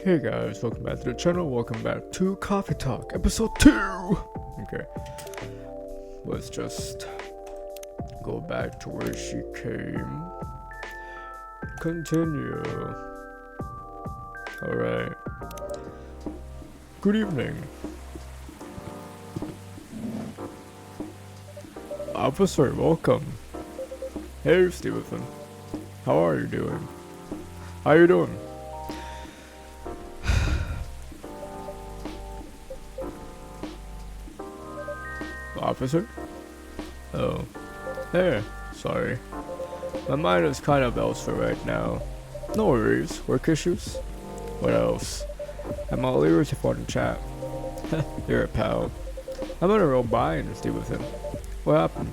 Hey guys, welcome back to the channel, welcome back to Coffee Talk, episode 2! Okay, let's just go back to where she came. Continue. Alright. Good evening. Officer, welcome. Hey Stevenson, how are you doing? How you doing? Officer? Oh. Hey, sorry. My mind is kind of elsewhere right now. No worries, work issues? What else? I'm all ears if you want to chat. You're a pal. I'm in a real bind, Stevenson. What happened?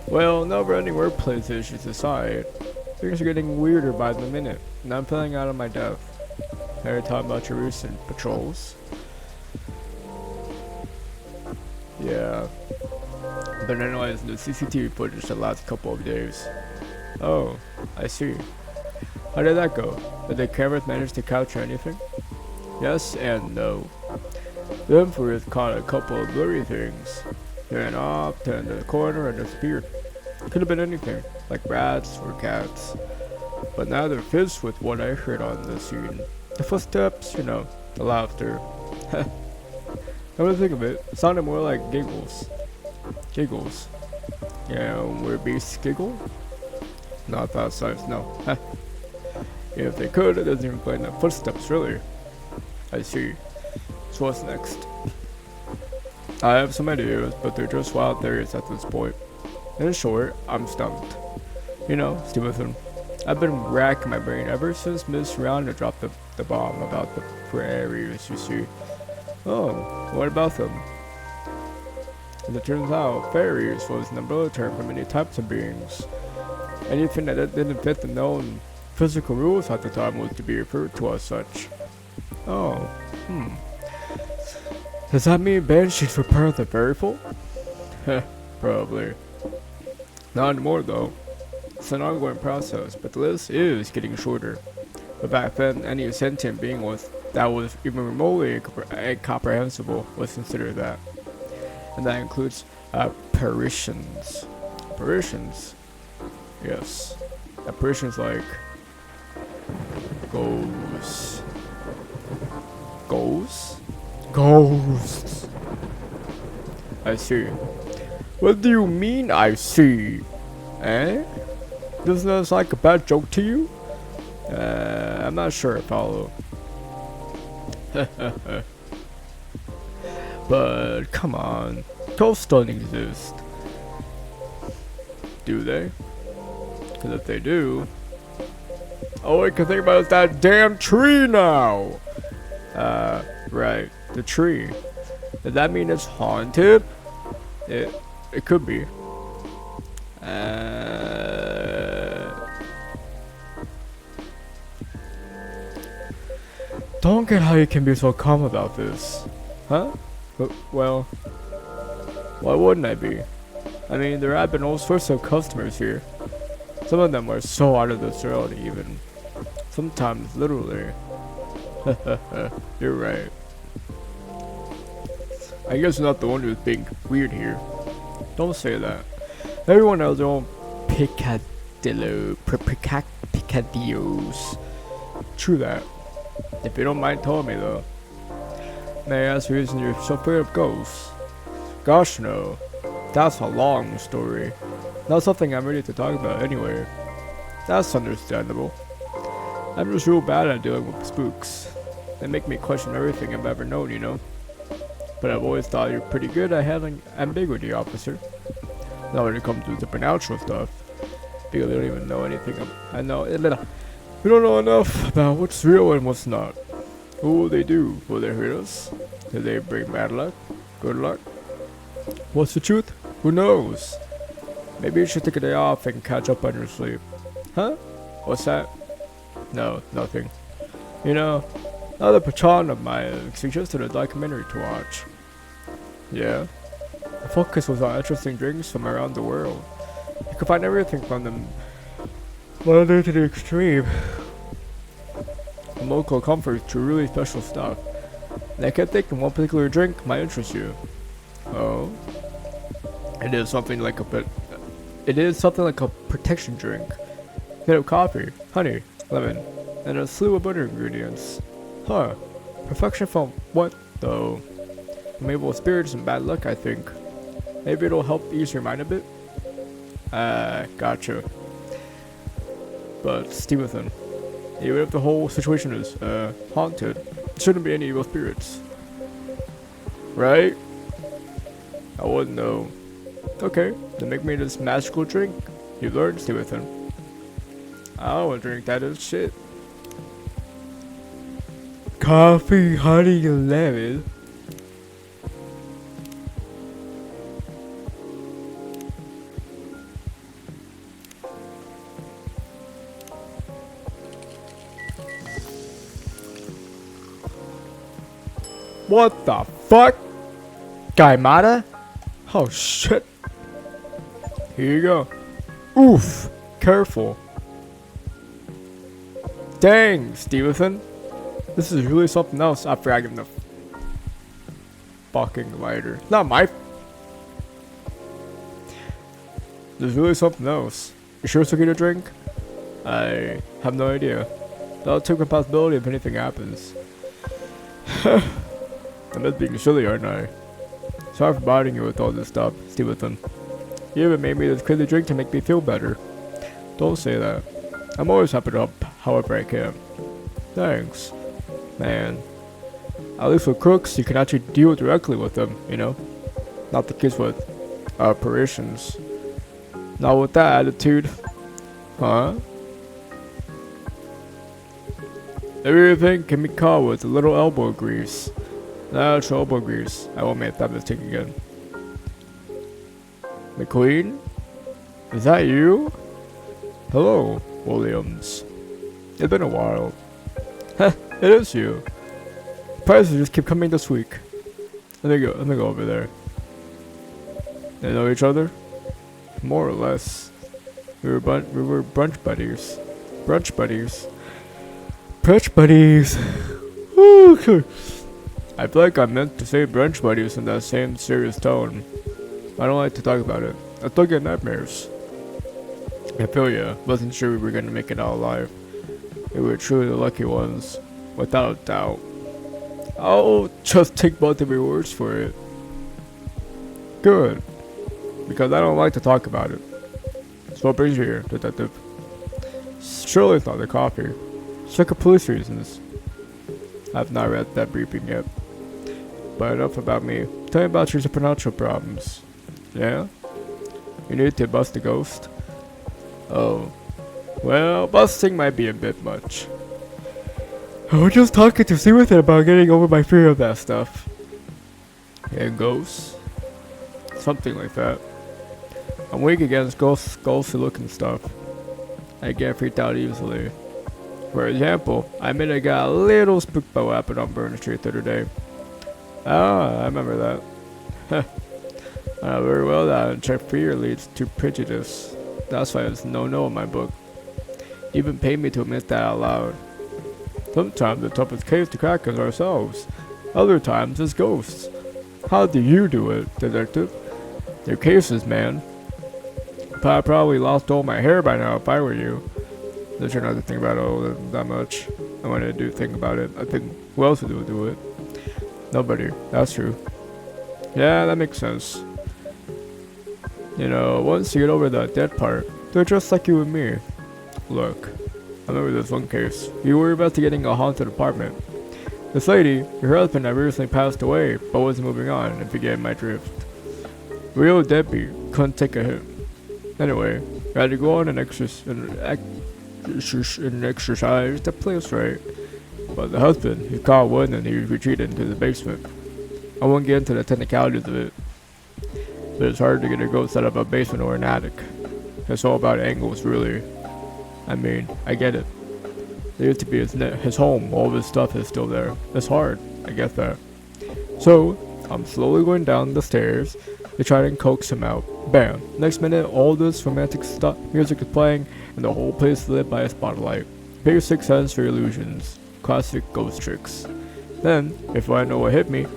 Well, never-ending workplace issues aside, things are getting weirder by the minute, and I'm feeling out of my depth. Are you talking about your recent patrols? Yeah. But anyways, the CCTV footage the last couple of days. Oh, I see. How did that go? Did the cameras manage to capture anything? Yes and no. The infrared caught a couple of blurry things. Ran off, turned the corner, and disappeared. Could have been anything, like rats or cats. But neither fits with what I heard on the scene. The footsteps, you know, the laughter. Come to think of it, it sounded more like giggles. Giggles. Yeah, where beasts giggle? Not that size, no. If they could, it doesn't even play in the footsteps, really. I see. So what's next? I have some ideas, but they're just wild theories at this point. In short, I'm stumped. You know, Stevenson, I've been racking my brain ever since Miss Rihanna dropped the bomb about the prairies, you see. Oh, what about them? As it turns out, fairies was an umbrella term for many types of beings. Anything that didn't fit the known physical rules at the time was to be referred to as such. Oh, Does that mean banshees were part of the fairy folk? Heh, probably. Not anymore though. It's an ongoing process, but the list is getting shorter. But back then, any sentient being that was even remotely incomprehensible was considered that. And that includes apparitions. Apparitions? Yes. Apparitions like ghosts. Ghosts? Ghosts. I see. What do you mean I see? Eh? Doesn't that sound like a bad joke to you? I'm not sure I follow. But come on, ghosts don't exist. Do they? Because if they do, all I can think about is that damn tree now. Right, the tree. Does that mean it's haunted? It could be. Don't get how you can be so calm about this. Huh? Well, why wouldn't I be? I mean, there have been all sorts of customers here. Some of them are so out of this world even. Sometimes literally. You're right. I guess you're not the one who's being weird here. Don't say that. Everyone has their own picadillos. True that. If you don't mind telling me though. May I ask the reason you're so afraid of ghosts? Gosh no. That's a long story. Not something I'm ready to talk about anyway. That's understandable. I'm just real bad at dealing with spooks. They make me question everything I've ever known, you know? But I've always thought you're pretty good at handling ambiguity, officer. Not when it comes to supernatural stuff. Because they don't even know anything. I know. We don't know enough about what's real and what's not. What will they do? Will they hurt us? Will they bring bad luck? Good luck? What's the truth? Who knows? Maybe you should take a day off and catch up on your sleep. Huh? What's that? No, nothing. You know, another patron of mine suggested a documentary to watch. Yeah? The focus was on interesting drinks from around the world. You could find everything from them modern to the extreme. from local comforts to really special stuff. And I kept thinking one particular drink might interest you. Oh, it is something like a protection drink. Made of coffee, honey, lemon, and a slew of other ingredients. Huh. Perfection from what, though? From evil spirits and bad luck, I think. Maybe it'll help ease your mind a bit? Gotcha. But, Stevenson, even if the whole situation is, haunted, there shouldn't be any evil spirits. Right? I wouldn't know. Okay, then make me this magical drink. You learned, Stevenson. I don't want to drink that as shit. Coffee, honey, and lemon. What the fuck? Gaimada? Oh shit. Here you go. Oof. Careful. Dang, Stevenson. This is really something else after I give him the fucking lighter. Not my. There's really something else. You sure it's okay to drink? I have no idea. That'll take a possibility if anything happens. I'm just being silly, aren't I? Sorry for bothering you with all this stuff, Stevenson. You even made me this crazy drink to make me feel better. Don't say that. I'm always happy to help however I can. Thanks. Man. At least with crooks, you can actually deal directly with them, you know? Not the kids with apparitions. Not with that attitude. Huh? Everything can be caught with a little elbow grease. Natural elbow grease. I won't make that mistake again. McQueen? Is that you? Hello, Williams. It's been a while. Heh, it is you. Prizes just keep coming this week. Let me go over there. They know each other? More or less. We were brunch buddies. Brunch buddies. Brunch buddies. Okay. I feel like I meant to say brunch buddies in that same serious tone. I don't like to talk about it. I still get nightmares. I feel ya. Wasn't sure we were gonna make it out alive. We were truly the lucky ones. Without a doubt. I'll just take both of your words for it. Good. Because I don't like to talk about it. So what brings you here, detective? Surely it's not the coffee. Check for police reasons. I've not read that briefing yet. But enough about me. Tell me about your supernatural problems. Yeah? You need to bust a ghost? Oh. Well, busting might be a bit much. I was just talking to Stevenson about getting over my fear of that stuff. And ghosts? Something like that. I'm weak against ghostly looking stuff. I get freaked out easily. For example, I admit I got a little spooked by what happened on Burn Street the other day. Ah, I remember that. I know very well that unchecked fear leads to prejudice. That's why it's no-no in my book. You even paid me to admit that out loud. Sometimes the toughest case to crack is ourselves. Other times it's ghosts. How do you do it, detective? They're cases, man. I probably lost all my hair by now if I were you. I try not to think about it that much. And when I do think about it, I think who else would do it? Nobody. That's true. Yeah, that makes sense. You know, once you get over that dead part, they're just like you and me. Look, I remember this one case. You were investigating a haunted apartment. This lady, your husband had recently passed away, but was moving on, if you get my drift. Real deadbeat, couldn't take a hit. Anyway, I had to go on and exercise to play us right. But the husband, he caught one and he retreated into the basement. I won't get into the technicalities of it, but it's hard to get a ghost out of a basement or an attic. It's all about angles, really. I mean, I get it. It used to be his home, all of his stuff is still there. It's hard, I get that. So, I'm slowly going down the stairs to try and coax him out. Bam! Next minute, all this romantic music is playing, and the whole place is lit by a spotlight. Basic sense for illusions. classic ghost tricks. Then, if I know what hit me,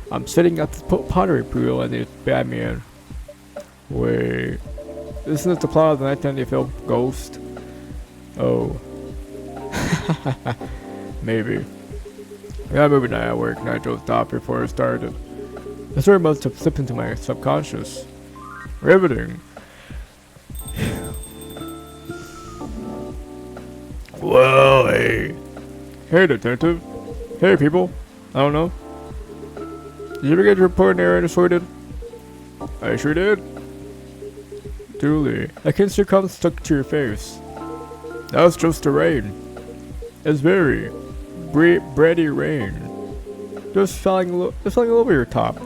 I'm sitting at the pottery pool and it's Batman. Wait, isn't it the plot of the 1990 film Ghost? Oh. Maybe. Yeah, movie night at work, and I drove stop before it started. The story must have slipped into my subconscious. Riveting. Well, hey. Hey, detective. Hey, people. I don't know. Did you ever get your report error sorted? I sure did. Duly. I can see cum stuck to your face. That's just the rain. It's very bready rain. Just falling all over your top.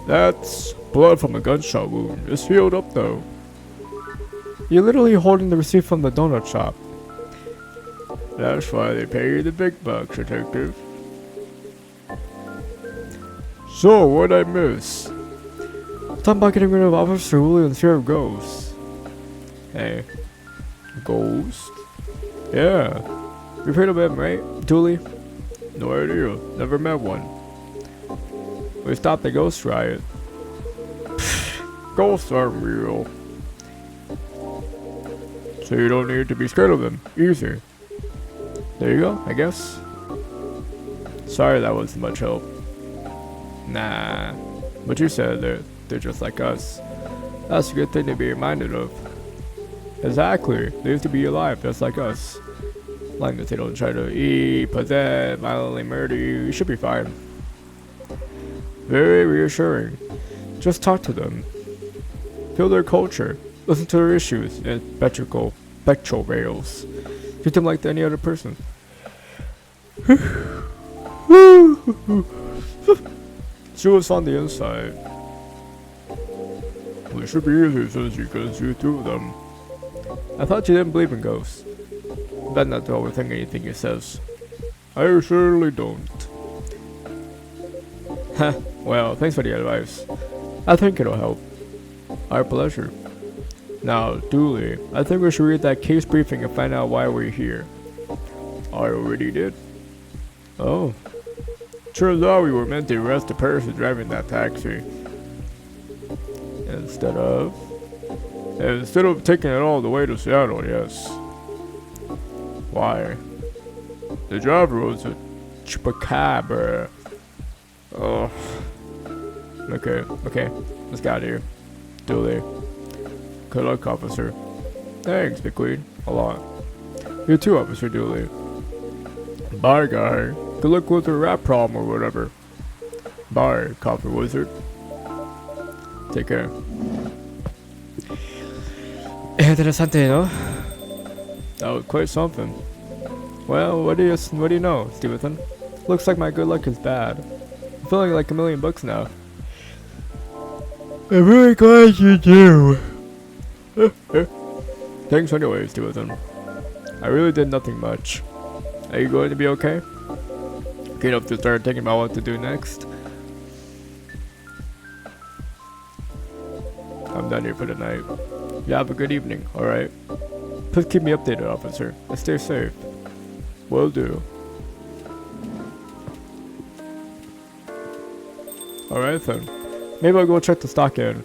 That's blood from a gunshot wound. It's healed up though. You're literally holding the receipt from the donut shop. That's why they pay you the big bucks, detective. So, what'd I miss? Talking about getting rid of Officer William's fear of ghosts. Hey. Ghost? Yeah. You've heard of him, right? Dooley? No idea. Never met one. We stopped the ghost riot. Ghosts aren't real. So you don't need to be scared of them, either. There you go, I guess. Sorry that wasn't much help. Nah. But you said they're just like us. That's a good thing to be reminded of. Exactly. They used to be alive just like us. As long as they don't try to eat, possess, violently murder you, you should be fine. Very reassuring. Just talk to them. Feel their culture. Listen to their issues and spectral rails. Treat them like any other person. See what's on the inside. Well, it should be easy since you can see through them. I thought you didn't believe in ghosts. Better not to overthink anything he says. I certainly don't. Heh, well, thanks for the advice. I think it'll help. Our pleasure. Now, Dooley, I think we should read that case briefing and find out why we're here. I already did. Oh. Turns out we were meant to arrest the person driving that taxi. Instead of taking it all the way to Seattle, yes. Why? The driver was a chupacabra. Oh. Okay, let's get out of here. Dooley. Good luck, officer. Thanks, Big Queen. A lot. You too, Officer Dooley. Bye, guy. Good luck with your rap problem or whatever. Bye, Coffee Wizard. Take care. Interesante, no? That was quite something. Well, what do you know, Stevenson? Looks like my good luck is bad. I'm feeling like $1,000,000 now. I'm really glad you do. Thanks anyway, Stevenson. I really did nothing much. Are you going to be okay? Get up to start thinking about what to do next. I'm done here for the night. You have a good evening, alright? Please keep me updated, officer, and stay safe. Will do. Alright then. Maybe I'll go check the stock in.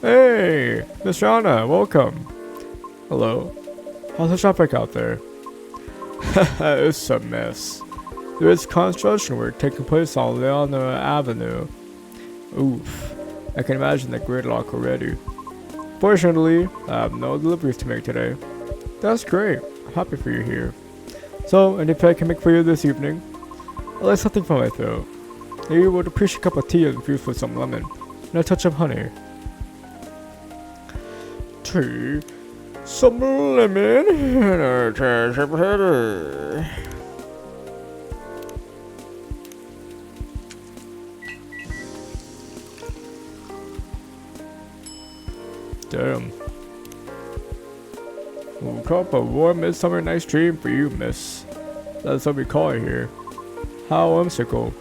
Hey, Miss Shauna, welcome. Hello. How's the traffic out there? It's a mess. There is construction work taking place on Leona Avenue. Oof. I can imagine the gridlock already. Fortunately, I have no deliveries to make today. That's great. I'm happy for you here. So, anything I can make for you this evening? I like something for my throat. Maybe you would appreciate a cup of tea infused with some lemon and a touch of honey. Tea, some lemon, and a touch of honey. Damn. A cup of warm midsummer night's dream for you, miss. That's what we call it here. How whimsical.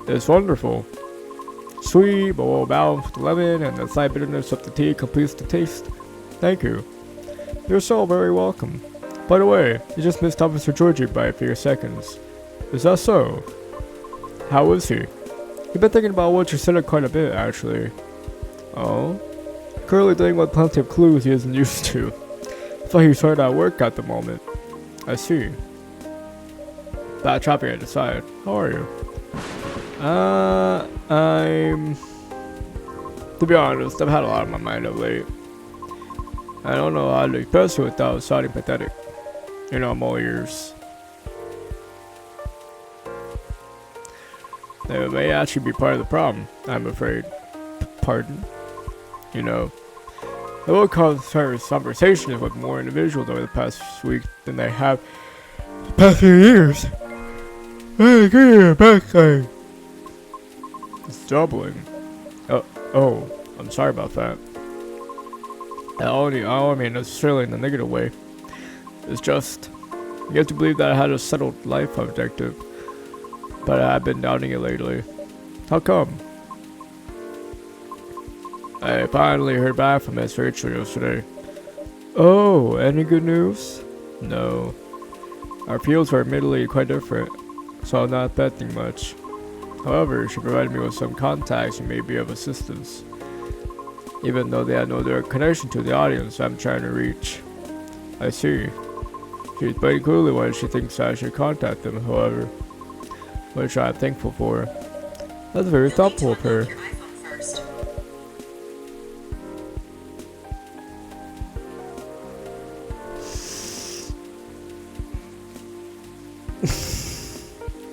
It's wonderful. Sweet, but well balanced with lemon, and the slight bitterness of the tea completes the taste. Thank you. You're so very welcome. By the way, you just missed Officer Georgie by a few seconds. Is that so? How is he? You've been thinking about what you said quite a bit, actually. Oh? Currently dealing with plenty of clues he isn't used to. I thought he's hard at work at the moment. I see. Bad chopping at the side. How are you? To be honest, I've had a lot on my mind of late. I don't know how to express it without sounding pathetic. You know, I'm all ears. It may actually be part of the problem, I'm afraid. Pardon? You know, I will conversations with more individuals over the past week than I have the past few years. Hey, give me a back thing. It's doubling. Oh, I'm sorry about that. I don't mean necessarily in a negative way. It's just, you have to believe that I had a settled life objective, but I've been doubting it lately. How come? I finally heard back from Miss Rachel yesterday. Oh, any good news? No. Our fields were admittedly quite different, so I'm not betting much. However, she provided me with some contacts who may be of assistance, even though they had no direct connection to the audience I'm trying to reach. I see. She explained clearly why she thinks I should contact them, however, which I'm thankful for. That's very thoughtful of her.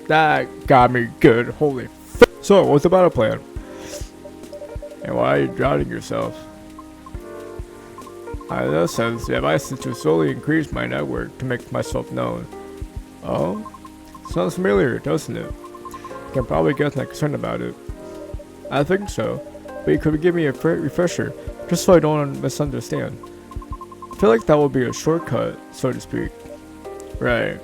That got me good, holy f***. So, what's the battle plan? And why are you drowning yourself? In that sense, the advice is to slowly increase my network to make myself known. Oh? Sounds familiar, doesn't it? You can probably guess my concern about it. I think so, but you could give me a refresher, just so I don't misunderstand. I feel like that would be a shortcut, so to speak. Right.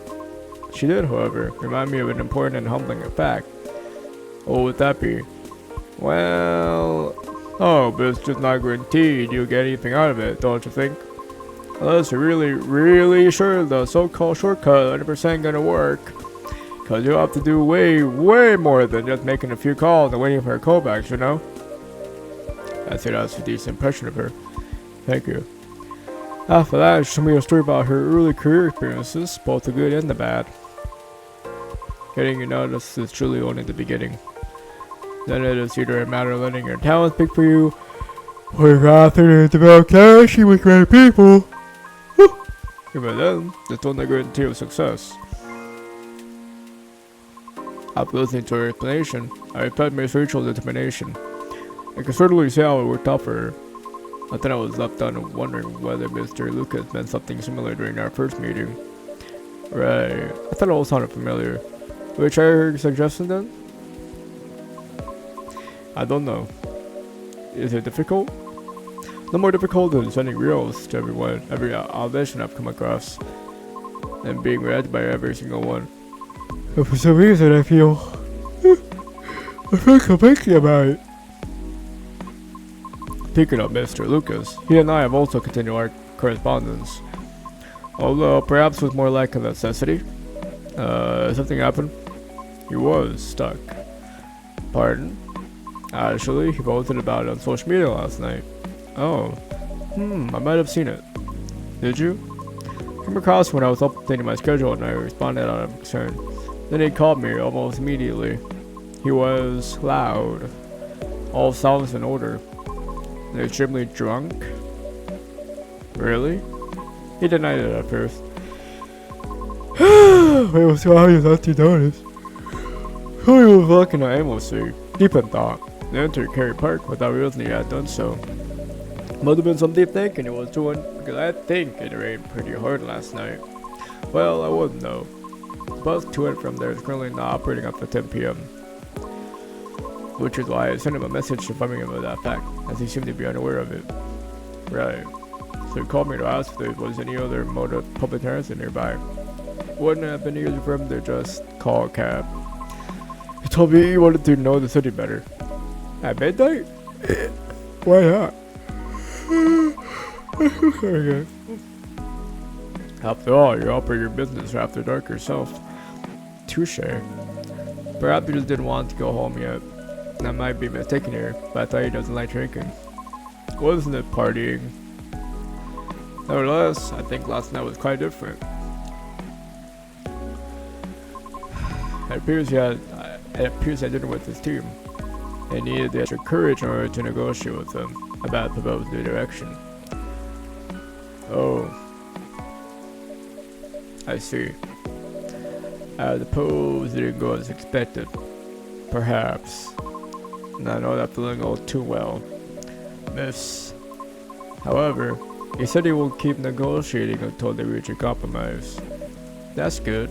She did, however, remind me of an important and humbling fact. What would that be? Well... Oh, but it's just not guaranteed you'll get anything out of it, don't you think? Unless you're really sure the so-called shortcut 100% gonna work. Cause you'll have to do way more than just making a few calls and waiting for her callbacks, you know? I'd say that's a decent impression of her. Thank you. After that, she told me a story about her early career experiences, both the good and the bad. Getting you noticed is truly only the beginning. Then it is either a matter of letting your talent speak for you, or you're after to develop connection with great people. Even then, there's only guarantee of success. After listening to her explanation, I respect Miss Rachel's determination. I can certainly see how it worked out for her. I thought I was left on wondering whether Mr. Lucas meant something similar during our first meeting. Right, I thought it all sounded familiar. Which I heard your suggestion then? I don't know. Is it difficult? No more difficult than sending reels to everyone, every audition I've come across, and being read by every single one. But for some reason I feel completely about it. Speaking of Mr. Lucas, he and I have also continued our correspondence. Although perhaps with more like a necessity. Something happened? He was stuck. Pardon? Actually, he posted about it on social media last night. Oh. I might have seen it. Did you? Came across when I was updating my schedule and I responded out of concern. Then he called me almost immediately. He was loud. All sounds in order. Extremely drunk? Really? He denied it at first. It was so obvious not to notice. So he was walking aimlessly, deep in thought. They entered Kerry Park without realizing he had done so. Must have been some deep thinking he was doing, because I think it rained pretty hard last night. Well, I wouldn't know. The bus to and from there is currently not operating after 10 p.m. Which is why I sent him a message informing him of that fact, as he seemed to be unaware of it. Right. So he called me to ask if there was any other mode of public transit nearby. Wouldn't it have been easier for him to just call a cab? He told me he wanted to know the city better. At midnight? Why not? Okay. After all, you operate your business after dark yourself. Touche. Perhaps he just didn't want to go home yet. I might be mistaken here, but I thought he doesn't like drinking. Wasn't it partying? Nevertheless, I think last night was quite different. It appears he had dinner with his team. They needed the extra courage in order to negotiate with them about the proposed new direction. Oh. I see. The pose didn't go as expected. Perhaps. And I know that feeling all too well. Miss. However, he said he will keep negotiating until they reach a compromise. That's good.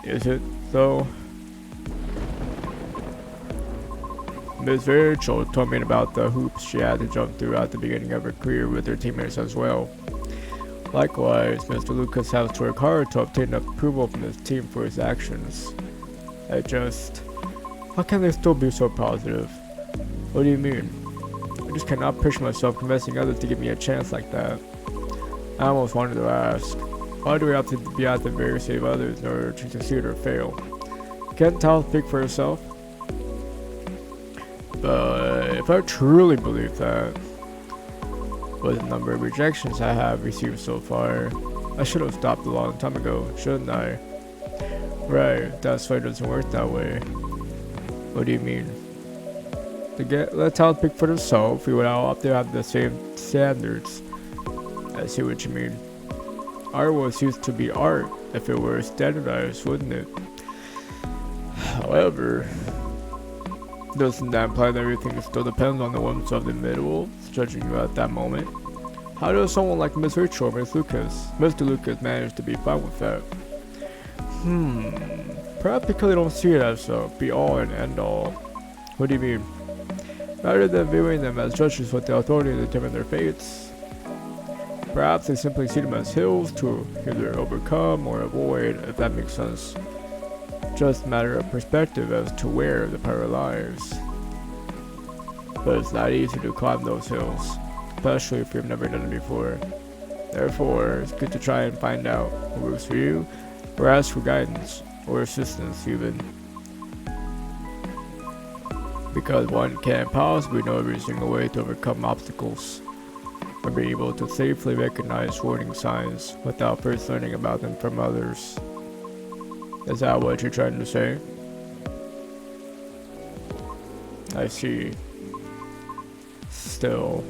Is it, though? Miss Rachel told me about the hoops she had to jump through at the beginning of her career with her teammates as well. Likewise, Mr. Lucas has to work hard to obtain approval from his team for his actions. How can they still be so positive? What do you mean? I just cannot picture myself convincing others to give me a chance like that. I almost wanted to ask, why do we have to be at the mercy of others in order to succeed or fail? Can't Tal speak for herself? But if I truly believe that, with the number of rejections I have received so far, I should have stopped a long time ago, shouldn't I? Right, that's why it doesn't work that way. What do you mean? Let Tal speak for herself, we would all have to have the same standards. I see what you mean. Art was used to be art if it were standardized, wouldn't it? However, doesn't that imply that everything still depends on the whims of the individual judging you at that moment? How does someone like Miss Rachel or Mr. Lucas manage to be fine with that? Perhaps because they don't see it as a be-all and end-all. What do you mean? Rather than viewing them as judges with the authority to determine their fates, perhaps they simply see them as hills to either overcome or avoid, if that makes sense. Just a matter of perspective as to where the power lies. But it's not easy to climb those hills, especially if you've never done it before. Therefore, it's good to try and find out what works for you, or ask for guidance, or assistance even. Because one can't possibly know every single way to overcome obstacles, or be able to safely recognize warning signs without first learning about them from others. Is that what you're trying to say? I see. Still.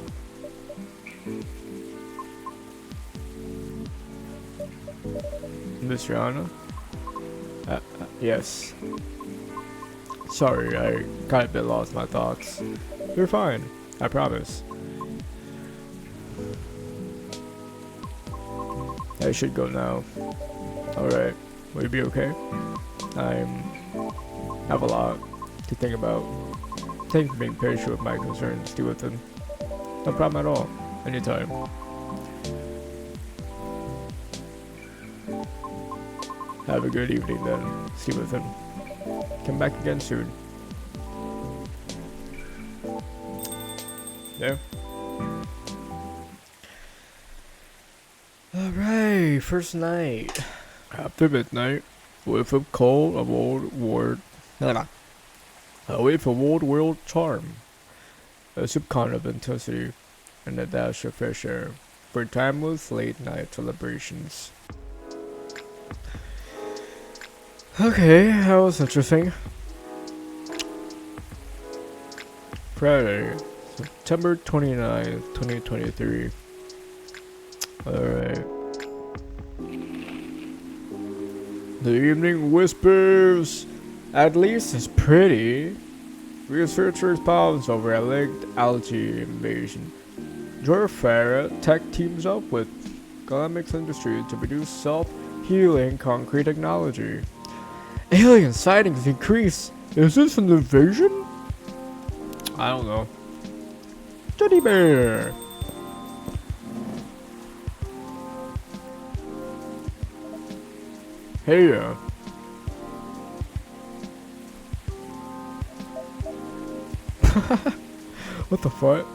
Miss Rihanna? Yes. Sorry, I kind of bit lost my thoughts. You're fine, I promise. I should go now. Alright, will you be okay? I have a lot to think about. Thanks for being patient with my concerns, deal with them. No problem at all, anytime. Have a good evening then, see you with him. Come back again soon. Yeah. Alright, first night. After midnight, with a cold of old world charm, a subcon of intensity, and a dash of fresh air for timeless late night celebrations. Okay, that was interesting. Friday, September 29th, 2023. Alright. The evening whispers. At least it's pretty. Researchers pause over a linked algae invasion. George Farah tech teams up with Galamix Industries to produce self-healing concrete technology. Alien sightings increase. Is this an invasion? I don't know. Teddy bear. Hey, What the fuck?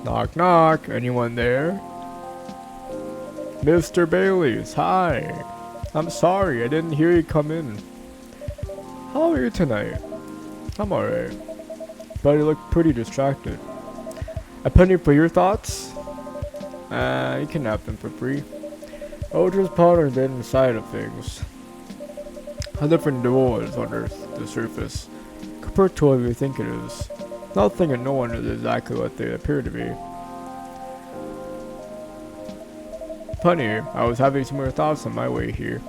Knock knock, anyone there? Mr. Bailey's, hi. I'm sorry, I didn't hear you come in. How are you tonight? I'm alright. But you look pretty distracted. A penny for your thoughts? You can have them for free. I was just pondering the inside of things. How different the world is under the surface, compared to what we think it is. Nothing and no one is exactly what they appear to be. Funny, I was having similar thoughts on my way here.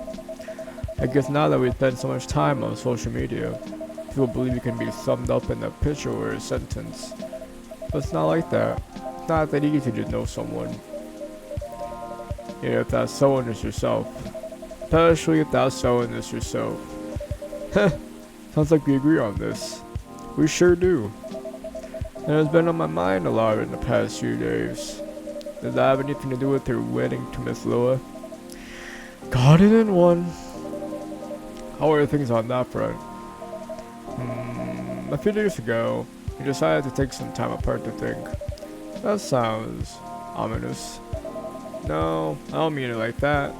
I guess now that we spend so much time on social media, people believe it can be summed up in a picture or a sentence. But it's not like that. It's not that easy to know someone. If that someone is yourself. Especially if that someone is yourself. Heh, sounds like we agree on this. We sure do. And it's been on my mind a lot in the past few days. Does that have anything to do with your wedding to Miss Loa? Got it in one. How are things on that front? A few days ago, we decided to take some time apart to think. That sounds ominous. No, I don't mean it like that.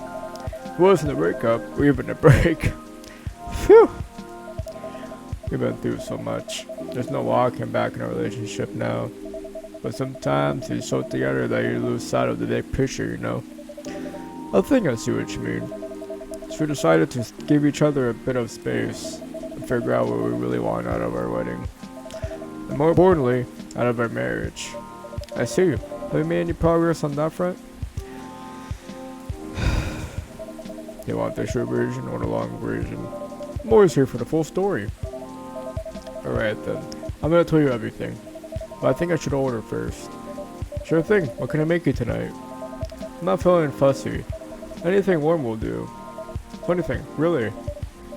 It wasn't a breakup, or even a break. Phew! We've been through so much. There's no walking back in a relationship now. But sometimes you're so together that you lose sight of the big picture, you know? I think I see what you mean. So we decided to give each other a bit of space and figure out what we really want out of our wedding. And more importantly, out of our marriage. I see. Have you made any progress on that front? You want the short version or the long version? I'm always here for the full story. Alright then, I'm gonna tell you everything. But I think I should order first. Sure thing, what can I make you tonight? I'm not feeling fussy. Anything warm will do. Funny thing, really?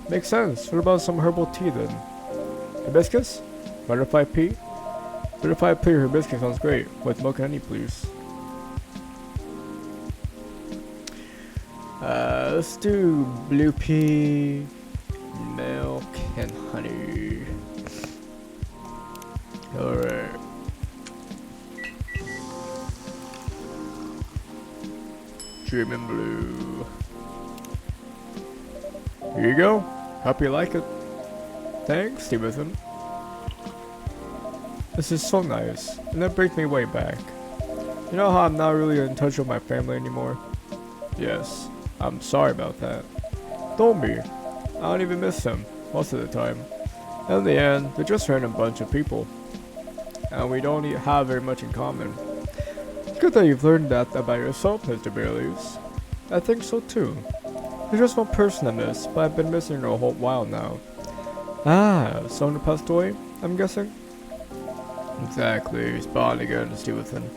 Makes sense. What about some herbal tea then? Hibiscus? Butterfly pea? Butterfly pea or hibiscus sounds great. With milk and honey, please. Let's do blue pea, milk, and honey. Alright. Dreaming blue. Here you go. Hope you like it. Thanks, Stevenson. This is so nice, and that brings me way back. You know how I'm not really in touch with my family anymore? Yes, I'm sorry about that. Don't be. I don't even miss them, most of the time. In the end, they're just a random bunch of people. And we don't have very much in common. It's good that you've learned that about yourself, Mr. Bailey's. I think so too. There's just one person I miss, but I've been missing her a whole while now. Ah, someone who passed away, I'm guessing? Exactly, spot again, Stevenson.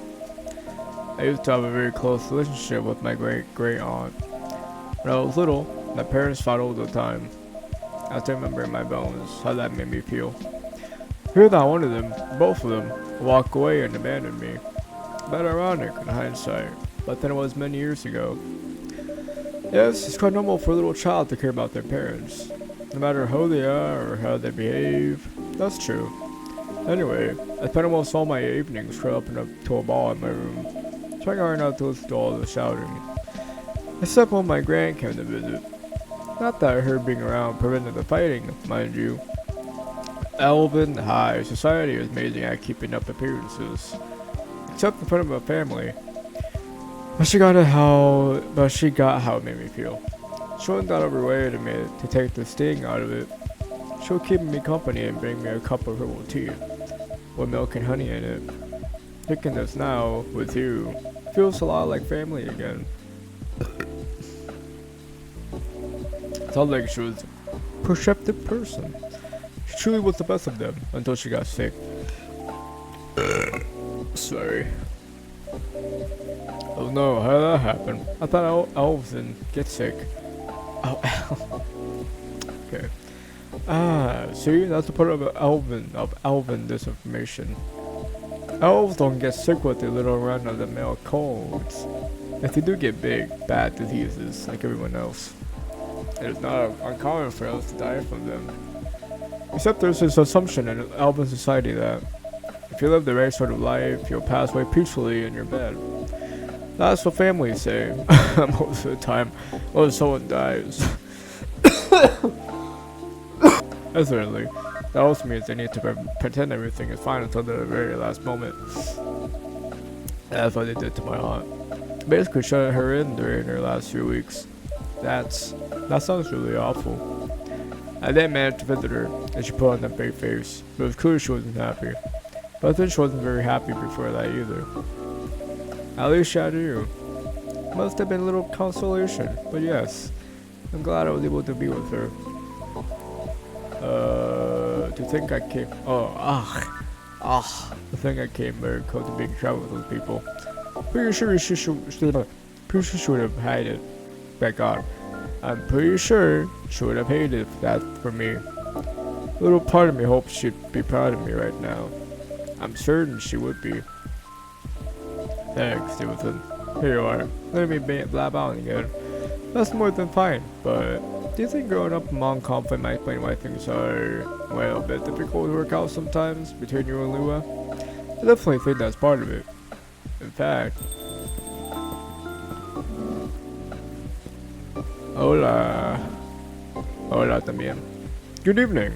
I used to have a very close relationship with my great aunt. When I was little, my parents fought all the time. I still remember in my bones how that made me feel. Hear that one of them, both of them, walked away and abandoned me. But ironic in hindsight, but then it was many years ago. Yes, it's quite normal for a little child to care about their parents, no matter who they are or how they behave. That's true. Anyway, I spent almost all my evenings curled up to a ball in my room, trying hard not to listen to all the shouting. Except when my grand came to visit. Not that her being around prevented the fighting, mind you. Elven high society is amazing at keeping up appearances. Except in front of a family. But she got how it made me feel. She went out of her way to take the sting out of it. She would keep me company and bring me a cup of herbal tea with milk and honey in it. Drinking this now with you feels a lot like family again. Sounds like she was a perceptive person. She truly was the best of them until she got sick. Sorry. Oh no, how did that happen? I thought elves didn't get sick. Oh, okay. Ah, see, that's the part of elven disinformation. Elves don't get sick with their little run-of-the-mill colds. If they do get big, bad diseases like everyone else, it is not uncommon for elves to die from them. Except there's this assumption in Alban society that if you live the right sort of life, you'll pass away peacefully in your bed. That's what families say most of the time when someone dies. Certainly, that also means they need to pretend everything is fine until the very last moment. That's what they did to my aunt. Basically shut her in during her last few weeks. That sounds really awful. I then managed to visit her, and she put on that big face. It was clear she wasn't happy. But then she wasn't very happy before that either. At least she had you. Must have been a little consolation, but yes, I'm glad I was able to be with her. To think I came. To think I came very close to being trapped with those people. Pretty sure she should have hated. Thank God. I'm pretty sure she would have hated that for me. A little part of me hopes she'd be proud of me right now. I'm certain she would be. Thanks, Stevenson. Here you are. Let me blab on again. That's more than fine, but do you think growing up among conflict might explain why things are, well, a bit difficult to work out sometimes between you and Lua? I definitely think that's part of it. In fact... Hola. Hola también. Good evening.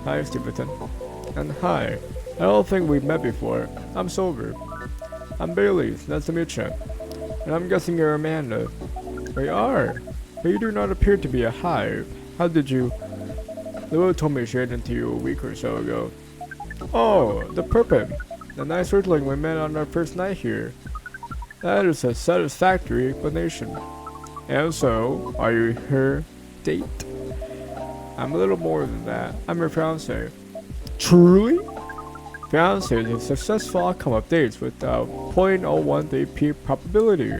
Hi, Stevenson. And hi. I don't think we've met before. I'm sober. I'm Bailey. Nice to meet you. And I'm guessing you're Amanda. We are. But you do not appear to be a hive. How did you... Lua told me she ran into you a week or so ago. Oh, the Perpin. The nice earthling we met on our first night here. That is a satisfactory explanation. And so, are you her date? I'm a little more than that. I'm her fiancé. Truly? Fiancé is a successful outcome of dates with a 0.013p probability.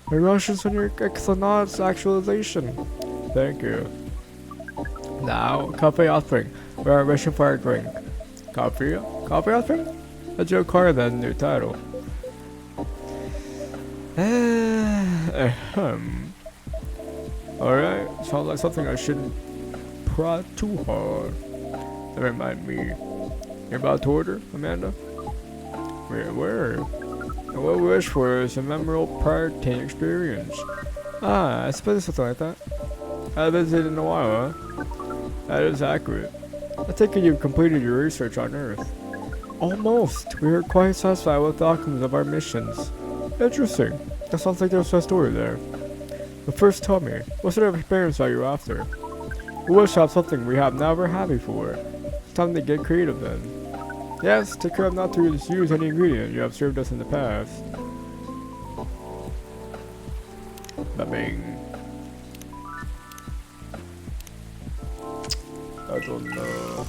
Congratulations on your excellent actualization. Thank you. Now, coffee offering. We are wishing for a drink. Coffee offering? A joke harder than the title. Alright, sounds like something I shouldn't prod too hard. That remind me. You're about to order, Amanda? Where? And what we wish for is a memorable prior teen experience. Ah, I suppose something like that. I haven't visited in a while, huh? That is accurate. I take it you've completed your research on Earth. Almost. We are quite satisfied with the outcomes of our missions. Interesting. That sounds like there's a story there. But first tell me, what sort of experience are you after? We wish to have something we have never had before. It's time to get creative then. Yes, take care of not to use any ingredient you have served us in the past. Bing. I don't know.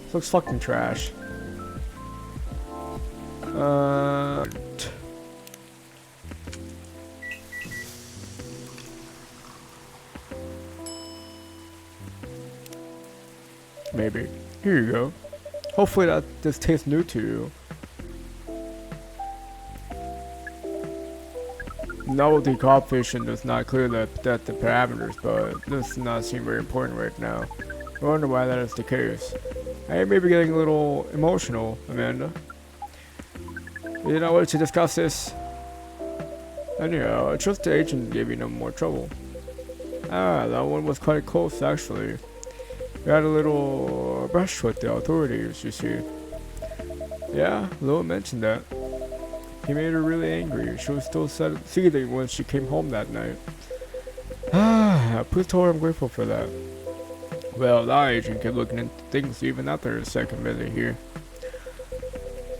This looks fucking trash. Maybe. Here you go. Hopefully this tastes new to you. Novelty competition does not clear the parameters, but this does not seem very important right now. I wonder why that is the case. I may be getting a little emotional, Amanda. You know what, to discuss this? Anyhow, I trust the agent gave you no more trouble. Ah, that one was quite close actually. We had a little brush with the authorities, you see. Yeah, Lil mentioned that. He made her really angry. She was still seething when she came home that night. Ah, please tell her I'm grateful for that. Well, that agent kept looking into things even after his second visit here.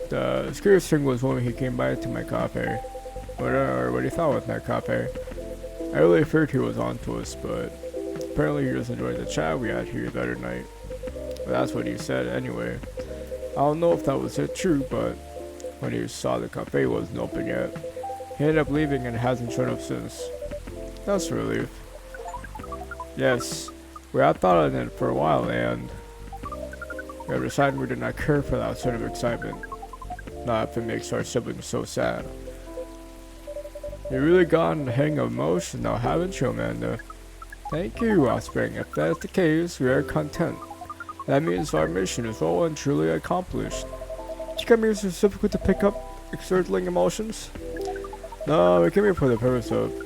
The scariest thing was when he came by to my cafe. What he thought with that cafe. I really feared he was onto us, but apparently he just enjoyed the chat we had here the other night. But that's what he said anyway. I don't know if that was true, but when he saw the cafe wasn't open yet, he ended up leaving and hasn't shown up since. That's a relief. Yes, we had thought on it for a while and we have decided we did not care for that sort of excitement. Not if it makes our siblings so sad. You really gotten the hang of emotion now, haven't you, Amanda? Thank you, Offspring. If that's the case, we are content. That means our mission is well and truly accomplished. Did you come here specifically to pick up Earthling emotions? No, we came here for the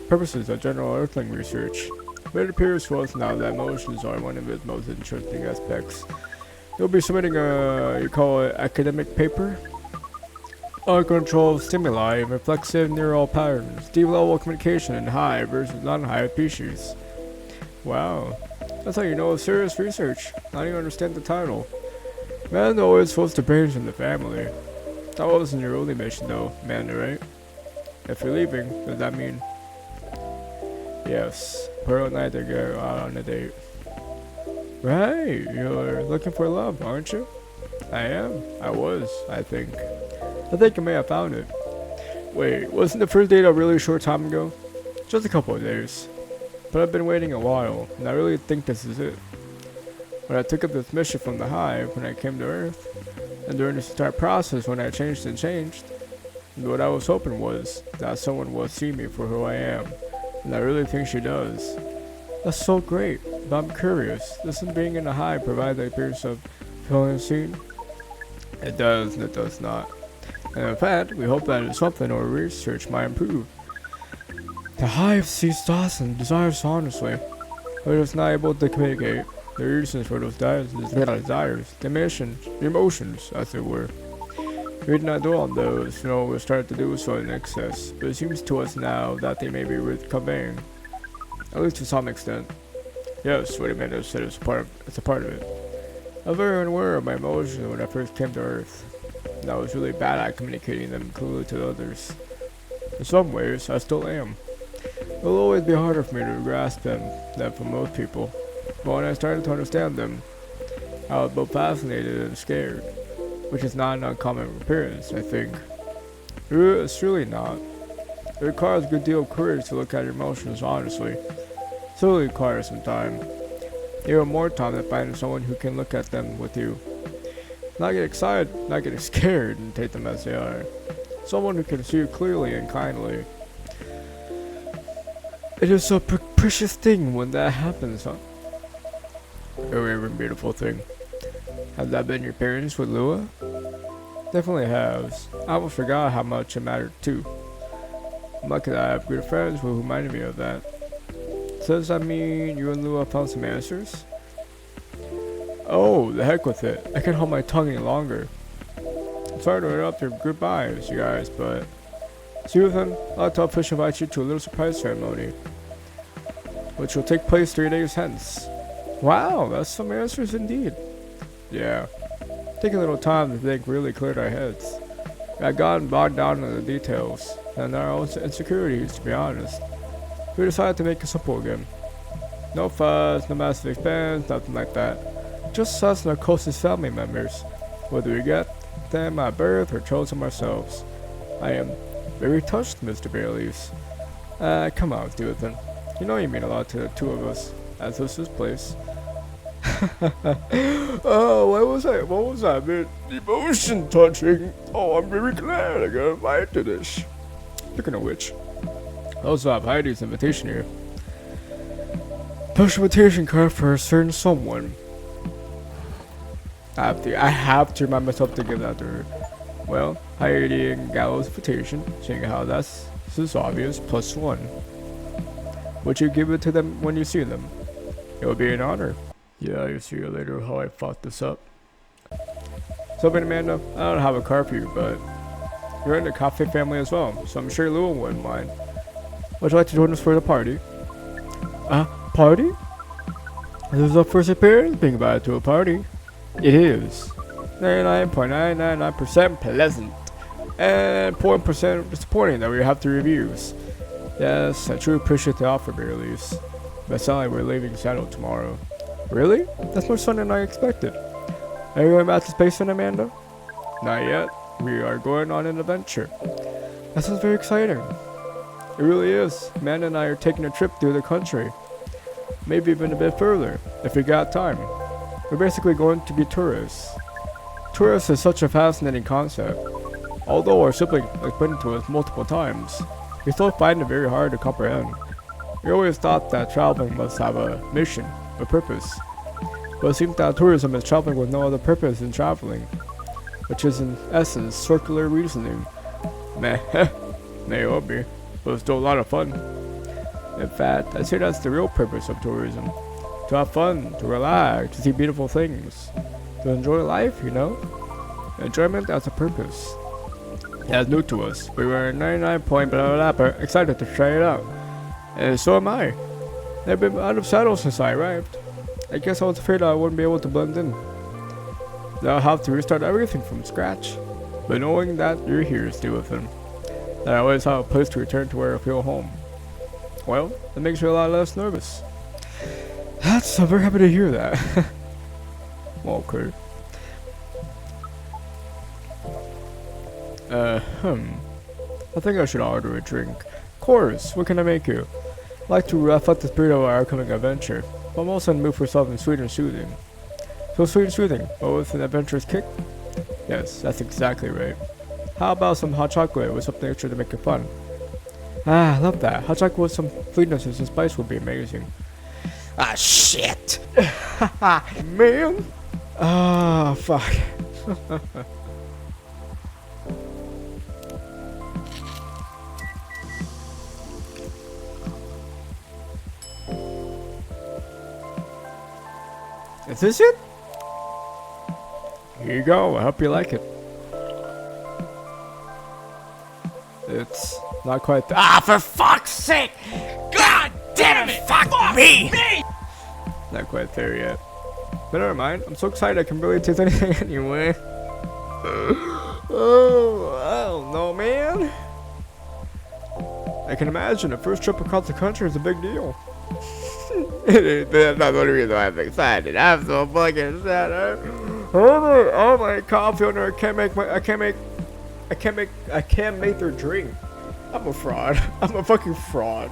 purposes of general Earthling research. But it appears to us now that emotions are one of its most interesting aspects. You'll be submitting a, you call it, academic paper? Uncontrolled stimuli and reflexive neural patterns, deep level communication in high versus non-high species. Wow, that's how you know it's serious research. Now you understand the title. Man always supposed to brains in the family. That wasn't your only mission though, Amanda, right? If you're leaving, does that mean? Yes, Pearl and I to go out on a date. Right, you're looking for love, aren't you? I am. I was, I think. I think I may have found it. Wait, wasn't the first date a really short time ago? Just a couple of days. But I've been waiting a while, and I really think this is it. When I took up this mission from the hive, when I came to Earth, and during this entire process when I changed, and what I was hoping was that someone will see me for who I am, and I really think she does. That's so great, but I'm curious, doesn't being in the hive provide the appearance of feeling seen? It does, and it does not. And in fact, we hope that it's something our research might improve. The hive sees thoughts and desires honestly, but is not able to communicate the reasons for those desires, the emotions, as it were. We did not dwell on those, nor will start to do so in excess, but it seems to us now that they may be worth conveying, at least to some extent. Yes, what Amanda said is it's a part of it. I was very unaware of my emotions when I first came to Earth, and I was really bad at communicating them clearly to others. In some ways, I still am. It will always be harder for me to grasp them than for most people, but when I started to understand them, I was both fascinated and scared, which is not an uncommon appearance, I think. It's really not. It requires a good deal of courage to look at your emotions honestly. So it requires some time. Even more time than finding someone who can look at them with you. Not get excited, not get scared, and take them as they are. Someone who can see you clearly and kindly. It is a precious thing when that happens, huh? A very beautiful thing. Has that been your parents with Lua? Definitely has. I almost forgot how much it mattered too. I'm lucky that I have good friends who reminded me of that. So does that mean you and Lua found some answers? Oh, the heck with it. I can't hold my tongue any longer. I'm sorry to interrupt your goodbyes, you guys, but see you with him. I'd like to officially invite you to a little surprise ceremony, which will take place 3 days hence. Wow, that's some answers indeed. Yeah, taking a little time to think really cleared our heads. We had gotten bogged down in the details and our own insecurities, to be honest. We decided to make it simple again. No fuss, no massive expense, nothing like that. Just us and our closest family members, whether we get them at birth or chose them ourselves. I am very touched, Mr. Bayleys. Come on, Stephen. You know you mean a lot to the two of us, as this is place. Oh, what was that, man? Emotion touching. Oh, I'm very glad I got invited to this. Speaking of which, I also have Heidi's invitation here. Special invitation card for a certain someone. I have to remind myself to give that to her. Well, Heidi and Gallo's invitation, seeing how this is obvious, +1. Would you give it to them when you see them? It would be an honor. Yeah, you'll see later how I fought this up. So, Amanda, I don't have a card for you, but you're in the Cafe family as well, so I'm sure Lua wouldn't mind. Would you like to join us for the party? Party? This is our first appearance being invited to a party. It is 99.999% pleasant and 0.1% disappointing that we have 3 reviews. Yes, I truly appreciate the offer, Bayleys. But it's not like we're leaving Seattle tomorrow. Really? That's more fun than I expected. Are you going back to space then, Amanda? Not yet. We are going on an adventure. That sounds very exciting. It really is. Amanda and I are taking a trip through the country. Maybe even a bit further, if we got time. We're basically going to be tourists. Tourists is such a fascinating concept. Although our sibling explained it to us multiple times, we still find it very hard to comprehend. We always thought that traveling must have a mission, a purpose. But it seems that tourism is traveling with no other purpose than traveling, which is in essence circular reasoning. Meh, may well be, but it's still a lot of fun. In fact, I'd say that's the real purpose of tourism. To have fun, to relax, to see beautiful things, to enjoy life, you know? Enjoyment as a purpose. That's new to us. We were 99 point blah blah blah, but excited to try it out. And so am I. I've been out of saddle since I arrived. I guess I was afraid I wouldn't be able to blend in. That I'll have to restart everything from scratch. But knowing that you're here to stay with them, that I always have a place to return to where I feel home. Well, that makes me a lot less nervous. I'm very happy to hear that. Okay. I think I should order a drink. Of course, what can I make you? I'd like to reflect the spirit of our upcoming adventure, but I'm also in the mood for something sweet and soothing. So sweet and soothing, but with an adventurous kick? Yes, that's exactly right. How about some hot chocolate with something extra to make it fun? Ah, I love that. Hot chocolate with some sweetness and spice would be amazing. Ah, shit! Man! Ah, fuck. Is this it? Here you go, I hope you like it. It's not quite for fuck's sake! God damn it! Fuck me! Not quite there yet. But never mind, I'm so excited I can barely taste anything anyway. Oh, I don't know, man. I can imagine the first trip across the country is a big deal. That's not the only reason why I'm excited. I'm so fucking excited. Oh my coffee owner, I can't make their drink. I'm a fraud. I'm a fucking fraud.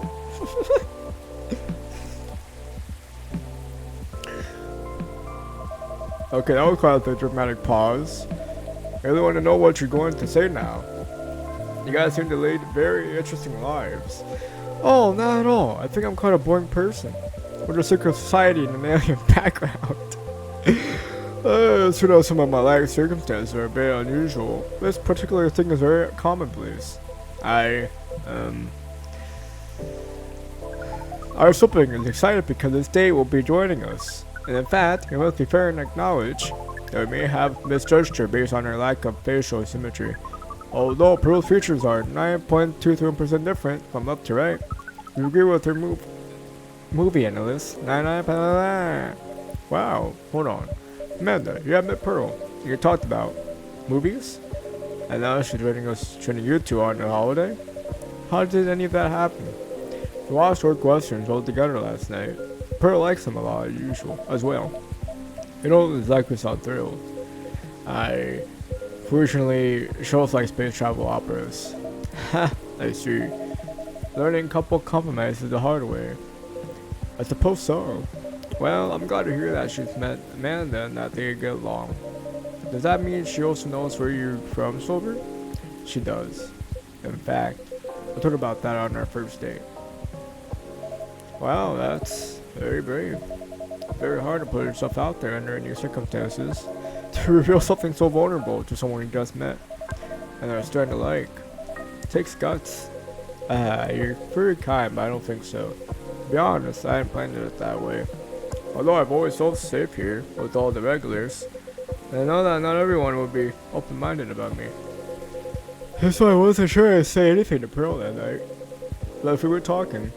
Okay, that was quite a dramatic pause. I really want to know what you're going to say now. You guys seem to lead very interesting lives. Oh, not at all. I think I'm quite a boring person. With a secret society and an alien background. So now some of my life circumstances are very unusual. This particular thing is very commonplace. Our sibling is excited because this date will be joining us. And in fact, it must be fair and acknowledge that we may have misjudged her based on her lack of facial symmetry. Although Pearl's features are 9.23% different from left to right, we agree with her movie analyst. Wow, hold on. Amanda, you have met Pearl. You talked about movies? And now she's joining you two on the holiday? How did any of that happen? We watched Orc Westerns all together last night. Pearl likes them a lot as usual, as well. You don't exactly sound thrilled. Fortunately, shows like space travel operas. Ha, I see. Learning couple compromises the hard way. I suppose so. Well, I'm glad to hear that she's met Amanda and that they get along. Does that mean she also knows where you're from, Silver? She does. In fact, I told her about that on our first date. Wow, that's very brave. Very hard to put yourself out there under any circumstances to reveal something so vulnerable to someone you just met and are starting to like. It takes guts. You're very kind, but I don't think so. To be honest, I hadn't planned it that way. Although I've always felt safe here with all the regulars, and I know that not everyone would be open-minded about me. That's why I wasn't sure I'd say anything to Pearl that night. But if we were talking,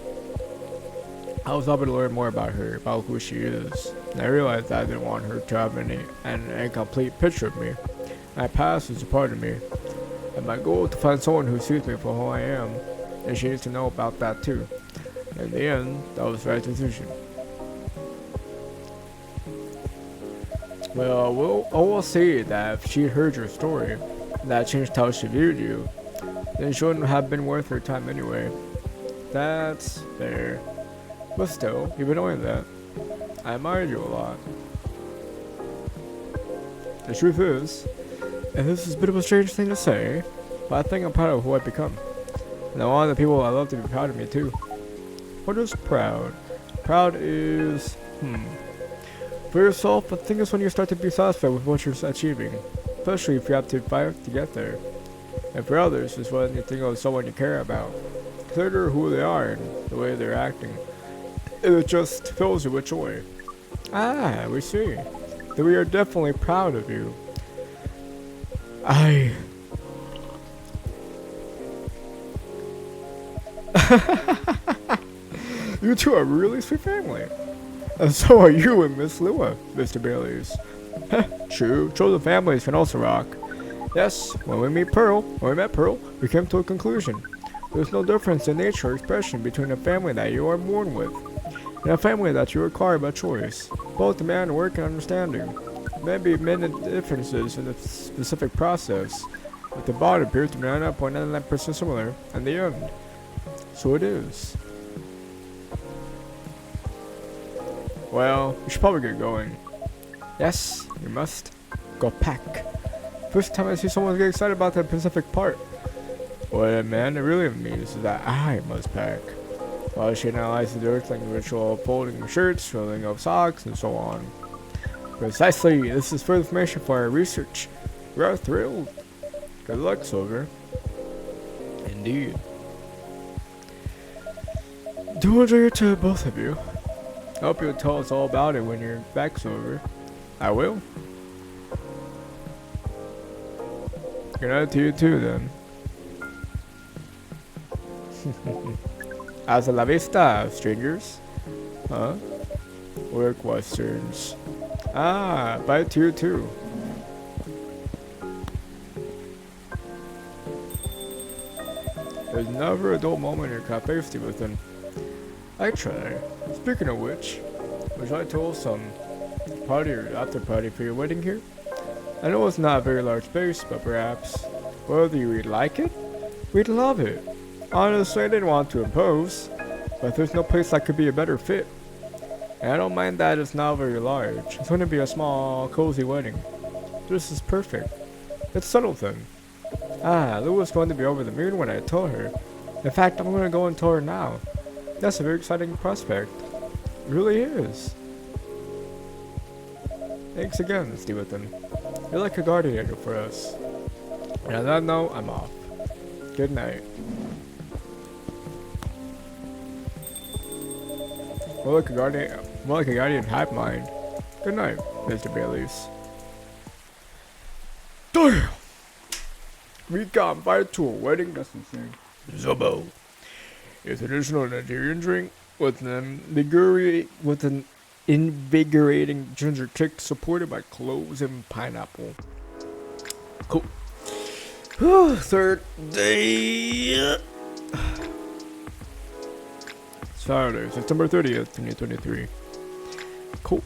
I was hoping to learn more about her, about who she is. And I realized that I didn't want her to have an incomplete picture of me. My past is a part of me, and my goal is to find someone who sees me for who I am, and she needs to know about that too. In the end, that was the right decision. Well, I will say that if she heard your story, and that changed how she viewed you, then she wouldn't have been worth her time anyway. That's fair. But still, even knowing that, I admired you a lot. The truth is, and this is a bit of a strange thing to say, but I think I'm proud of who I've become. And I want the people I love to be proud of me too. What is proud? Proud is, for yourself, I think it's when you start to be satisfied with what you're achieving, especially if you have to fight to get there. And for others, it's when you think of someone you care about. Consider who they are and the way they're acting. It just fills you with joy. Ah, we see. That we are definitely proud of you. You two are a really sweet family. And so are you and Miss Lua, Mr. Bailey's. True, chosen families can also rock. Yes, when we met Pearl, we came to a conclusion. There's no difference in nature or expression between a family that you are born with and a family that you acquire by choice. Both demand work and understanding. There may be many differences in the specific process, but the bond appears to be 99.99% similar in the end. So it is. Well, we should probably get going. Yes, we must go pack. First time I see someone get excited about the Pacific part. What man, it really means is that I must pack. While she analyzes the earth like the ritual of folding shirts, rolling up socks, and so on. Precisely, this is further information for our research. We are thrilled. Good luck, Silver. Indeed. Do enjoy your tour, both of you. I hope you'll tell us all about it when your back's over. I will. Good night to you too, then. Hasta la vista, strangers. Huh? Work westerns. Ah, bye to you too. There's never a dull moment in your cafe, Stevenson. I try. Speaking of which, would you like to hold some party or after party for your wedding here? I know it's not a very large space, but perhaps whether you would like it, we'd love it. Honestly, I didn't want to impose, but there's no place that could be a better fit. And I don't mind that it's not very large. It's going to be a small, cozy wedding. This is perfect. It's subtle then. Ah, Lou was going to be over the moon when I told her. In fact, I'm going to go and tell her now. That's a very exciting prospect. It really is. Thanks again, Stevenson. You're like a guardian angel for us. And on that note, I'm off. Good night. More like a guardian hive mind. Good night, Mr. Bailey's. Damn! We got invited to a wedding, that's insane. Zobo. It's a traditional Nigerian drink with an invigorating ginger kick supported by cloves and pineapple. Cool. Third day. Saturday, September 30th, 2023. Cool.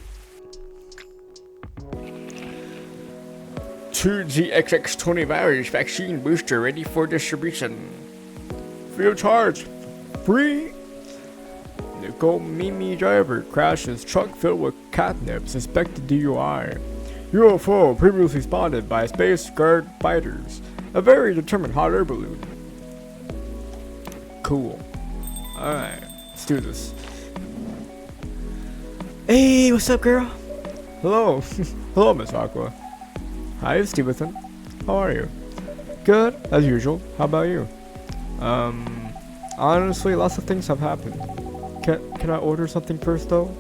2GXX20 virus vaccine booster ready for distribution. Free of charge. Free. Nicole Mimi driver crashes truck filled with catnip, suspected DUI. UFO previously spotted by Space Guard fighters. A very determined hot air balloon. Cool. Alright, let's do this. Hey, what's up, girl? Hello. Hello, Miss Aqua. Hi, Stevenson. How are you? Good, as usual. How about you? Honestly, lots of things have happened. Can I order something first, though?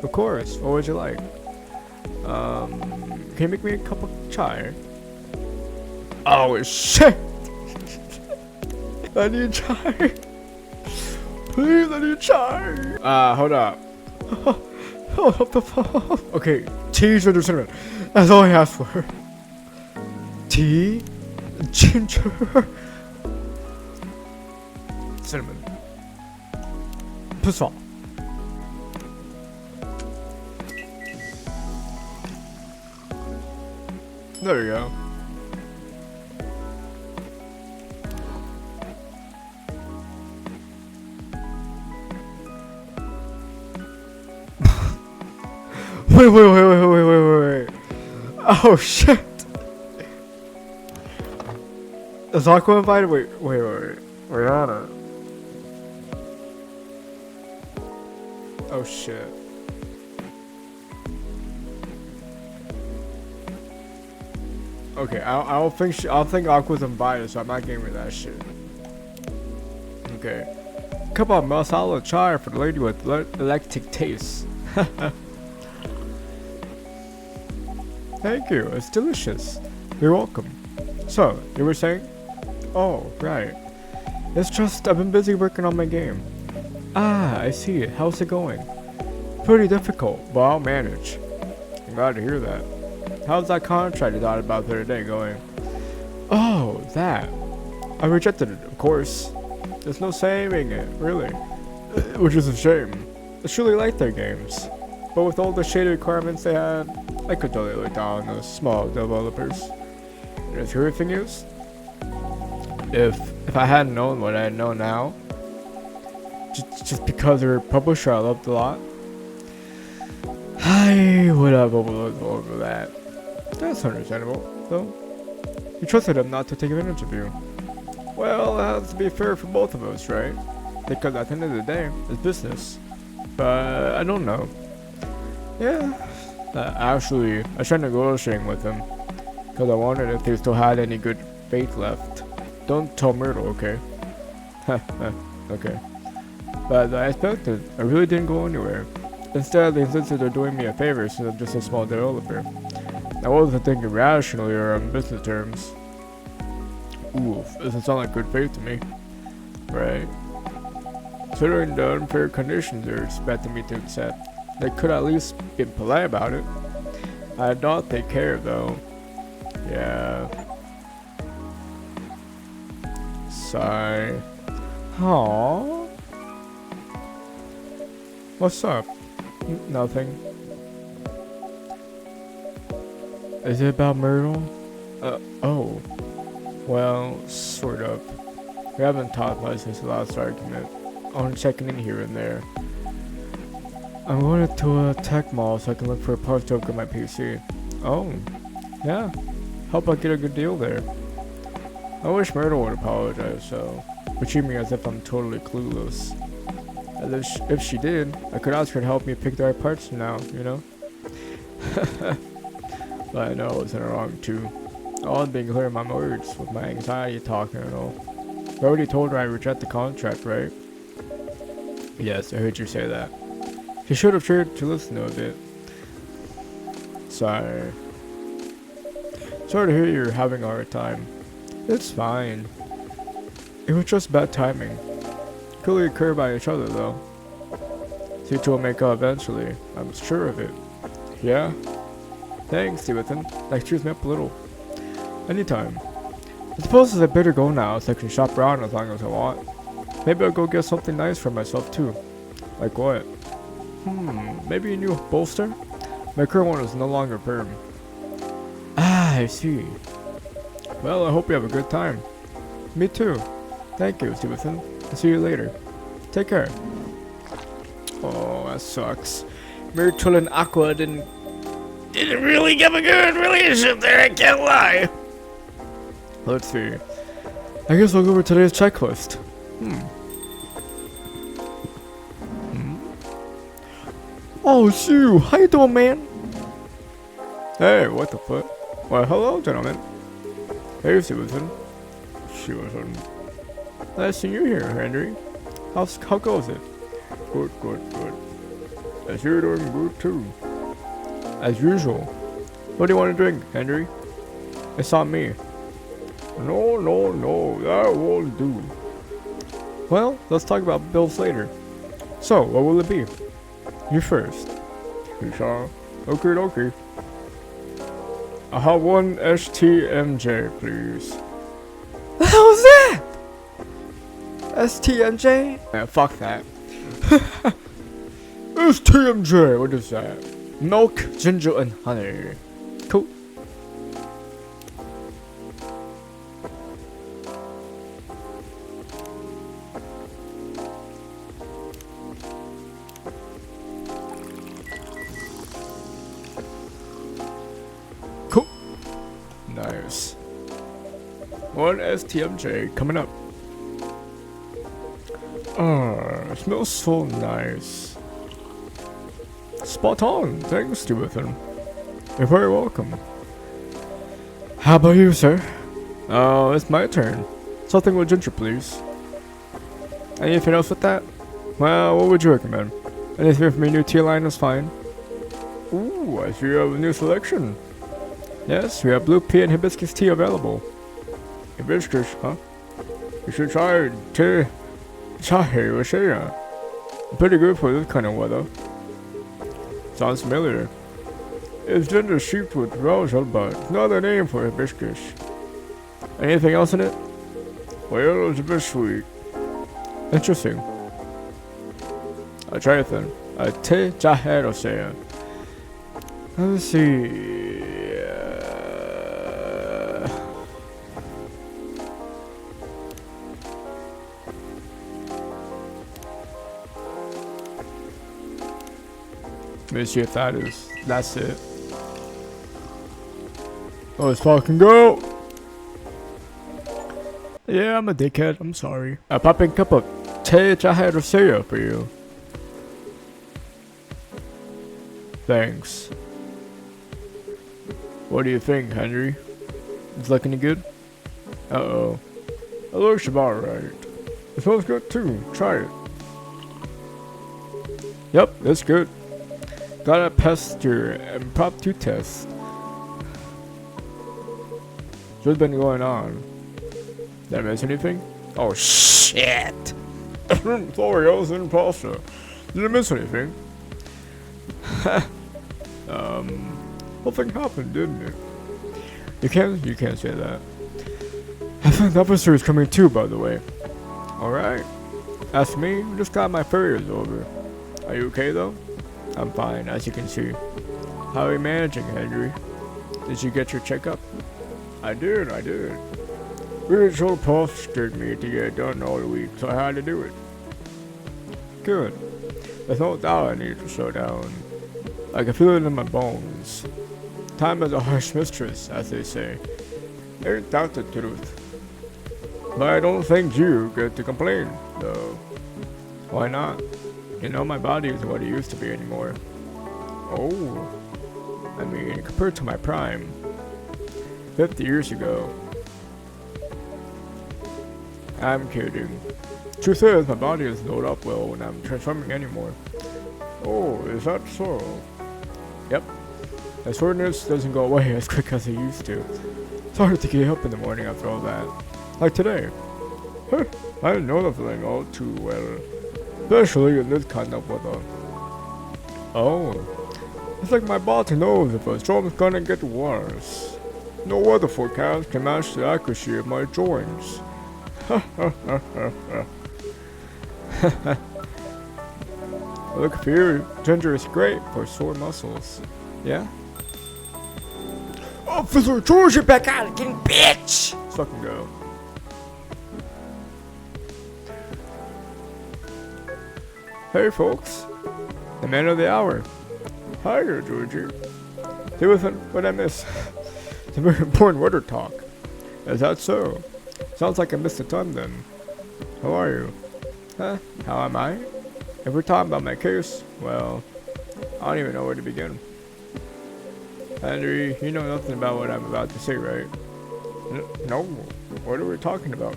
Of course. What would you like? Can you make me a cup of chai? Oh, shit! I need chai. Please, I need chai. Hold up. Hold up the phone. Okay, tea, ginger, cinnamon. That's all I asked for. Tea, ginger, cinnamon. Piss off. There you go. Wait. Oh shit. Is Aqua invited? Wait on it. Oh shit. Okay, I don't think I don't think Aqua's invited, so I'm not getting rid of that shit. Okay. Cup of masala chai for the lady with electric taste. Thank you, it's delicious. You're welcome. So, you were saying? Oh, right. It's just I've been busy working on my game. Ah, I see it. How's it going? Pretty difficult, but I'll manage. I'm glad to hear that. How's that contract you thought about the other day going? Oh, that. I rejected it, of course. There's no saving it, really. Which is a shame. I truly like their games. But with all the shady requirements they had, I could totally look down on those small developers. And the true thing is, if I hadn't known what I know now, just because they're a publisher I loved a lot, I would have overlooked over that. That's understandable, though. You trusted them not to take advantage of you. Well, it has to be fair for both of us, right? Because at the end of the day, it's business. But I don't know. Yeah. Actually, I tried negotiating with them. Because I wondered if they still had any good faith left. Don't tell Myrtle, okay? Okay. But I expected. I really didn't go anywhere. Instead, they insisted they're doing me a favor since I'm just a small developer. I wasn't thinking rationally or on business terms. Oof, doesn't sound like good faith to me. Right? Considering the unfair conditions they're expecting me to accept, they could at least be polite about it. I don't take care though. Yeah. Sigh. Aww. What's up? Nothing. Is it about Myrtle? Oh. Well, sort of. We haven't talked much since the last argument. I'm checking in here and there. I'm going to a tech mall so I can look for a parts to upgrade my PC. Oh. Yeah. Hope I get a good deal there. I wish Myrtle would apologize, so. But treat me as if I'm totally clueless. And if she did, I could ask her to help me pick the right parts now, you know? But I know I was in the wrong too. All I'm being clear in my words with my anxiety talking and all. I already told her I reject the contract, right? Yes, I heard you say that. She should have tried to listen to a bit. Sorry. Sorry to hear you're having a hard time. It's fine. It was just bad timing. Could occur by each other though. See, two will make up eventually. I'm sure of it. Yeah? Thanks, Stevenson. That cheers me up a little. Anytime. I suppose I better go now so I can shop around as long as I want. Maybe I'll go get something nice for myself too. Like what? Maybe a new bolster? My current one is no longer perm. Ah, I see. Well, I hope you have a good time. Me too. Thank you, Stevenson. I'll see you later. Take care. Oh, that sucks. Myrtle and Aqua didn't really have a good relationship there, I can't lie. Let's see. I guess I'll go over today's checklist. Oh, Sue, how you doing, man? Hey, what the fuck? Well, hello, gentlemen. Hey, Stevenson. Stevenson. Nice seeing you here, Henry. How goes it? Good, good, good. As you're doing good too. As usual. What do you want to drink, Henry? It's on me. No, no, no, that won't do. Well, let's talk about bills later. So, what will it be? You first. You shall. Okay, okay. I'll have one STMJ, please. The hell is that? STMJ? Yeah, fuck that. STMJ, what is that? Milk, ginger, and honey. Cool. Cool. Nice. One STMJ coming up. It smells so nice. spot on. Thanks, Stevenson. You're very welcome. How about you, sir? Oh, it's my turn. Something with ginger, please. Anything else with that? Well, what would you recommend? Anything from your new tea line is fine. Ooh, I see you have a new selection. Yes, we have blue pea and hibiscus tea available. Hibiscus, huh? You should try tea. Chai, what's that? Pretty good for this kind of weather. Sounds familiar. It's ginger sheeped with rosal, but it's not a name for hibiscus. Anything else in it? Well, it's a bit sweet. Interesting. I'll try it then. Te jahe rosea. Let's see. Let me see if that's it. Oh, let's fucking go! Yeah, I'm a dickhead, I'm sorry. A popping cup of te jahe rosea for you. Thanks. What do you think, Henry? It's looking good? Uh-oh. It looks about right. It smells good too. Try it. Yep, that's good. Gotta pass your impromptu test. What's been going on? Did I miss anything? Oh shit! Sorry, I was in pasta. Did I miss anything? Nothing happened, didn't it? You can't say that. I think the officer is coming too, by the way. Alright. That's me, just got my furriers over. Are you okay though? I'm fine, as you can see. How are you managing, Henry? Did you get your checkup? I did. Really so pestered me to get it done all week, so I had to do it. Good. There's no doubt I need to slow down. I can feel it in my bones. Time is a harsh mistress, as they say. Ain't that the truth? But I don't think you get to complain, though. Why not? You know, my body isn't what it used to be anymore. Oh. I mean, compared to my prime. 50 years ago. I'm kidding. Truth is, my body doesn't hold up well when I'm transforming anymore. Oh, is that so? Yep. My soreness doesn't go away as quick as it used to. It's hard to get up in the morning after all that. Like today. Huh, I know the feeling all too well. Especially in this kind of weather. Oh. It's like my body knows if a storm's gonna get worse. No weather forecast can match the accuracy of my joints. Look for you, ginger is great for sore muscles. Yeah? Officer George, you're back out again, bitch! Let's fucking go. Hey folks, the man of the hour. Hiya, Georgie. Hey, listen, what I miss? It's a very important weather talk. Is that so? Sounds like I missed a ton then. How are you? Huh? How am I? If we're talking about my case, well, I don't even know where to begin. Henry, you know nothing about what I'm about to say, right? No. What are we talking about?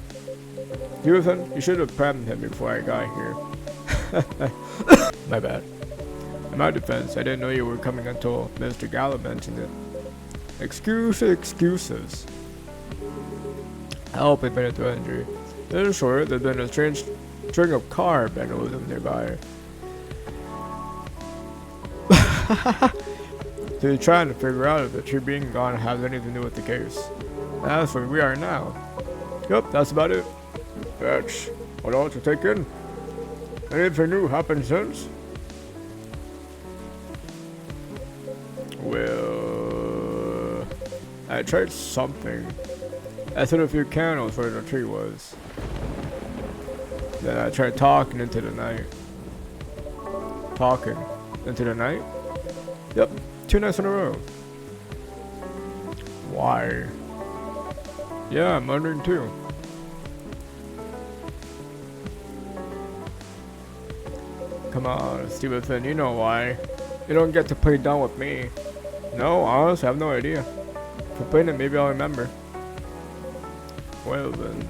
Jonathan, you should have prepped him before I got here. My bad. In my defense, I didn't know you were coming until Mr. Gallup mentioned it. Excuses. I hope it's been a injury. In short, there's been a strange string of car vandalism nearby. So you're trying to figure out if the tree being gone has anything to do with the case. That's where we are now. Yep, that's about it. That's what I want to take in. Anything new happened since? Well, I tried something. I set a few candles where the tree was. Then I tried talking into the night. Talking into the night? Yep, 2 nights in a row. Why? Yeah, I'm wondering too. Come on, Stevenson, you know why. You don't get to play dumb with me. No, honestly, I have no idea. If we're playing it, maybe I'll remember. Well then.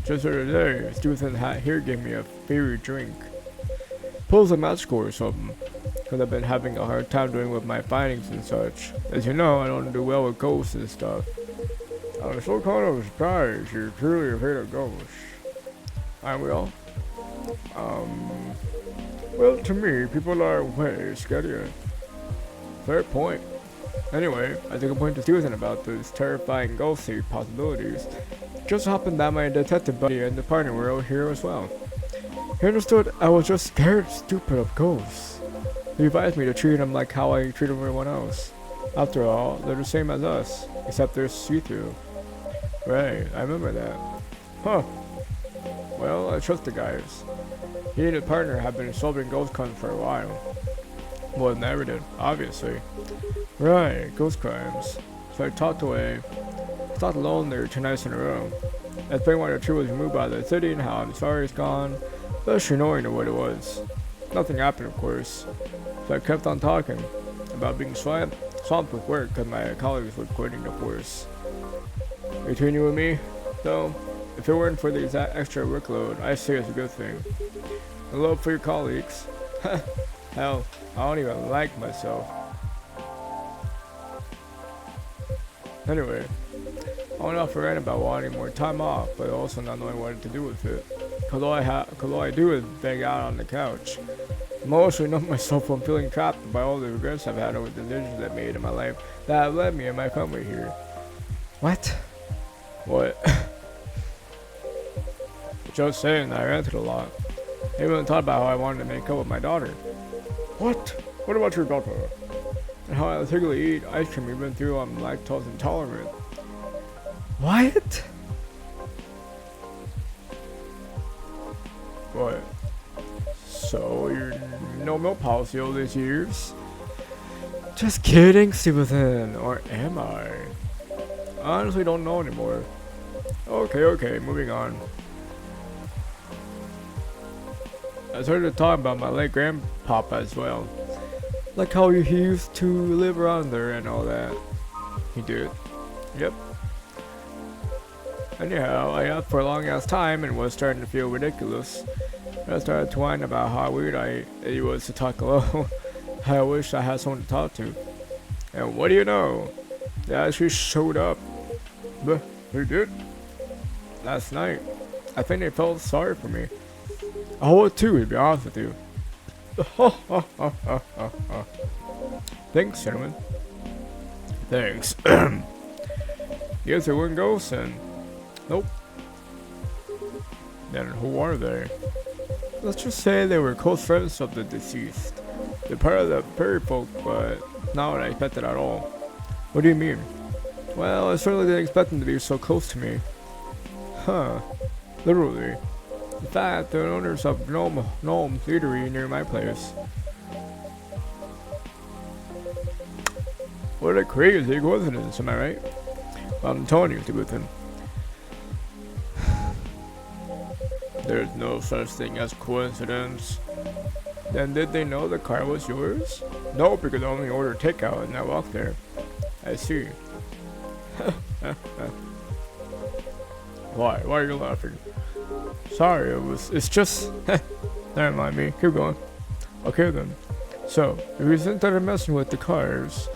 Just the other day, Susan hat here gave me a favorite drink. Pulls a match score or something. Cause I've been having a hard time doing with my findings and such. As you know, I don't do well with ghosts and stuff. I'm so kind of surprised you're truly afraid of ghosts. Aren't we all? Well, to me, people are way scarier. Fair point. Anyway, I took a point to Susan about those terrifying ghostly possibilities. Just happened that my detective buddy and the partner were out here as well. He understood I was just scared stupid of ghosts. He advised me to treat them like how I treat everyone else. After all, they're the same as us, except they're see-through. Right, I remember that. Huh. Well, I trust the guys. He and his partner have been solving ghost crimes for a while. More than I ever did, obviously. Right, ghost crimes. So I talked away. I thought alone there 2 nights in a row. I explained why the tree was removed out of the city and how I'm sorry it's gone. Especially knowing what it was. Nothing happened, of course. So I kept on talking about being swamped with work because my colleagues were quitting the force. Between you and me, though, if it weren't for the exact extra workload, I say it's a good thing. The love for your colleagues. Hell, I don't even like myself. Anyway, I went off a rant about wanting more time off, but also not knowing what to do with it. Cause all I do is bang out on the couch. I'm mostly numb myself from feeling trapped by all the regrets I've had over the decisions I've made in my life that have led me and my family here. What? What? Just saying that I ranted a lot. I even thought about how I wanted to make up with my daughter. What? What about your daughter? And how I particularly eat ice cream even though I'm lactose intolerant. What? What? So you're no milk policy all these years? Just kidding, Stephen. Or am I? I honestly don't know anymore. Okay, moving on. I started to talk about my late grandpapa as well. Like how he used to live around there and all that. He did. Yep. Anyhow, I asked for a long ass time and was starting to feel ridiculous. I started to whine about how weird it was to talk alone. I wish I had someone to talk to. And what do you know? They actually showed up. But they did. Last night. I think they felt sorry for me. I would too, to be honest with you. Thanks, gentlemen. Thanks. Yes, they weren't ghosts then. Nope. Then who are they? Let's just say they were close friends of the deceased. They're part of the prairie folk, but not what I expected at all. What do you mean? Well, I certainly didn't expect them to be so close to me. Huh. Literally. In fact, the owners of Gnome Theatery near my place. What a crazy coincidence, am I right? Well, I'm telling you, Stephen. There's no such thing as coincidence. Then did they know the car was yours? No, because I only ordered takeout and I walked there. I see. Why? Why are you laughing? Sorry, it's just... Never mind me, keep going. Okay then. So, the reason that they're messing with the cars,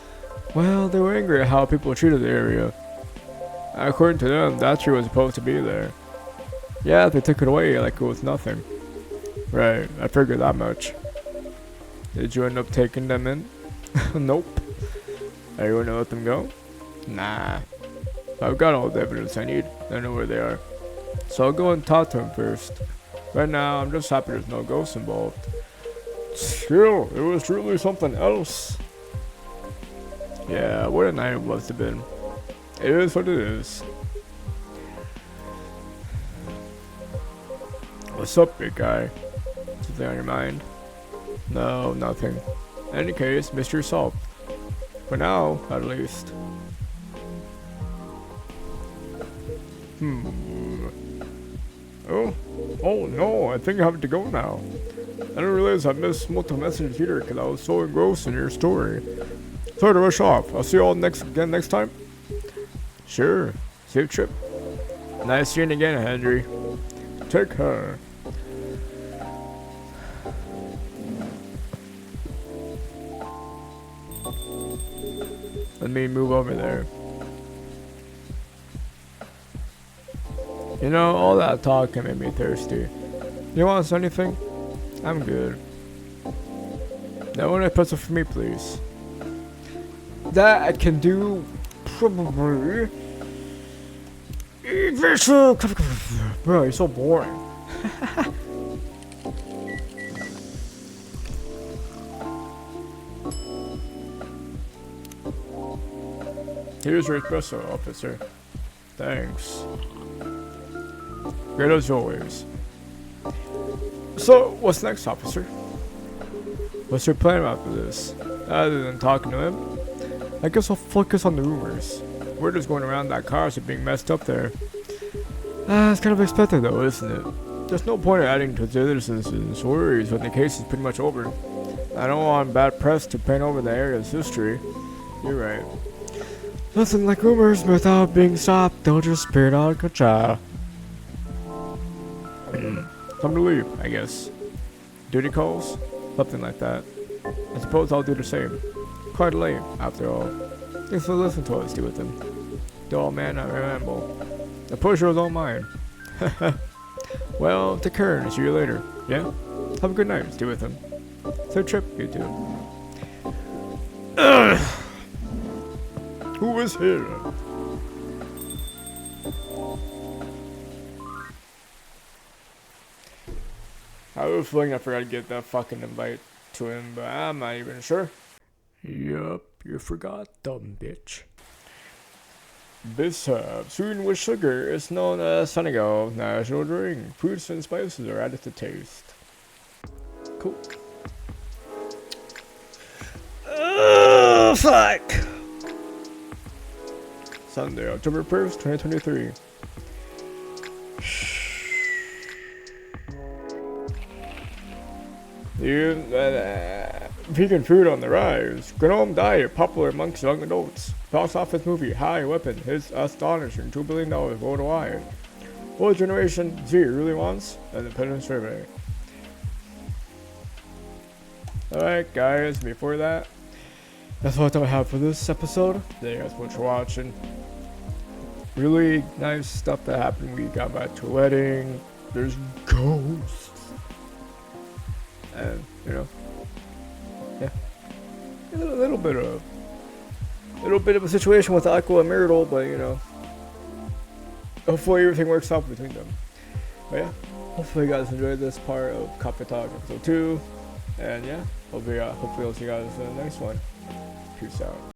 well, they were angry at how people treated the area. According to them, that tree was supposed to be there. Yeah, they took it away like it was nothing. Right, I figured that much. Did you end up taking them in? Nope. Are you gonna let them go? Nah. I've got all the evidence I need. I know where they are. So I'll go and talk to them first. Right now, I'm just happy there's no ghosts involved. Still, it was truly something else. Yeah, what a night it must have been. It is what it is. What's up, big guy? Something on your mind? No, nothing. In any case, mystery solved. For now, at least. Oh, Oh no, I think I have to go now. I didn't realize I missed multiple messages either because I was so engrossed in your story. Sorry to rush off. I'll see you all again next time. Sure. Safe trip. Nice seeing you again, Henry. Take care. Let me move over there. You know, all that talk can make me thirsty. You want anything? I'm good. Now, one espresso for me, please. That I can do, probably. Bro, you're so boring. Here's your espresso, officer. Thanks. Great as always. So, what's next, officer? What's your plan after this? Other than talking to him? I guess I'll focus on the rumors. Word is going around that cars are being messed up there. It's kind of expected though, isn't it? There's no point in adding to citizens' stories when the case is pretty much over. I don't want bad press to paint over the area's history. You're right. Nothing like rumors without being stopped. They'll just spit out control. Time to leave, I guess. Duty calls? Something like that. I suppose I'll do the same. Quite late, after all. Thanks for listening to us, stay with him. Oh man, I remember. The pusher was all mine. Well, take care and see you later. Yeah? Have a good night, stay with him. Safe trip, you too. Who is here? I have a feeling I forgot to get that fucking invite to him, but I'm not even sure. Yup, you forgot, dumb bitch. This sweetened with sugar is known as Senegal's national drink. Fruits and spices are added to taste. Cool. Oh, fuck! Sunday, October 1st, 2023. Vegan food on the rise. Gnome diet, popular amongst young adults. Box office movie, High Weapon, his astonishing $2 billion worldwide. What Generation Z really wants? An independent survey. Alright guys, before that, that's what I have for this episode. Thank you guys so much for watching. Really nice stuff that happened. We got back to a wedding. There's ghosts. And, you know, yeah. A little bit of a situation with Aqua and Myrtle, but you know, hopefully everything works out between them. But yeah, hopefully you guys enjoyed this part of Coffee Talk episode 2, and yeah, hopefully I'll see you guys in the next one. Peace out.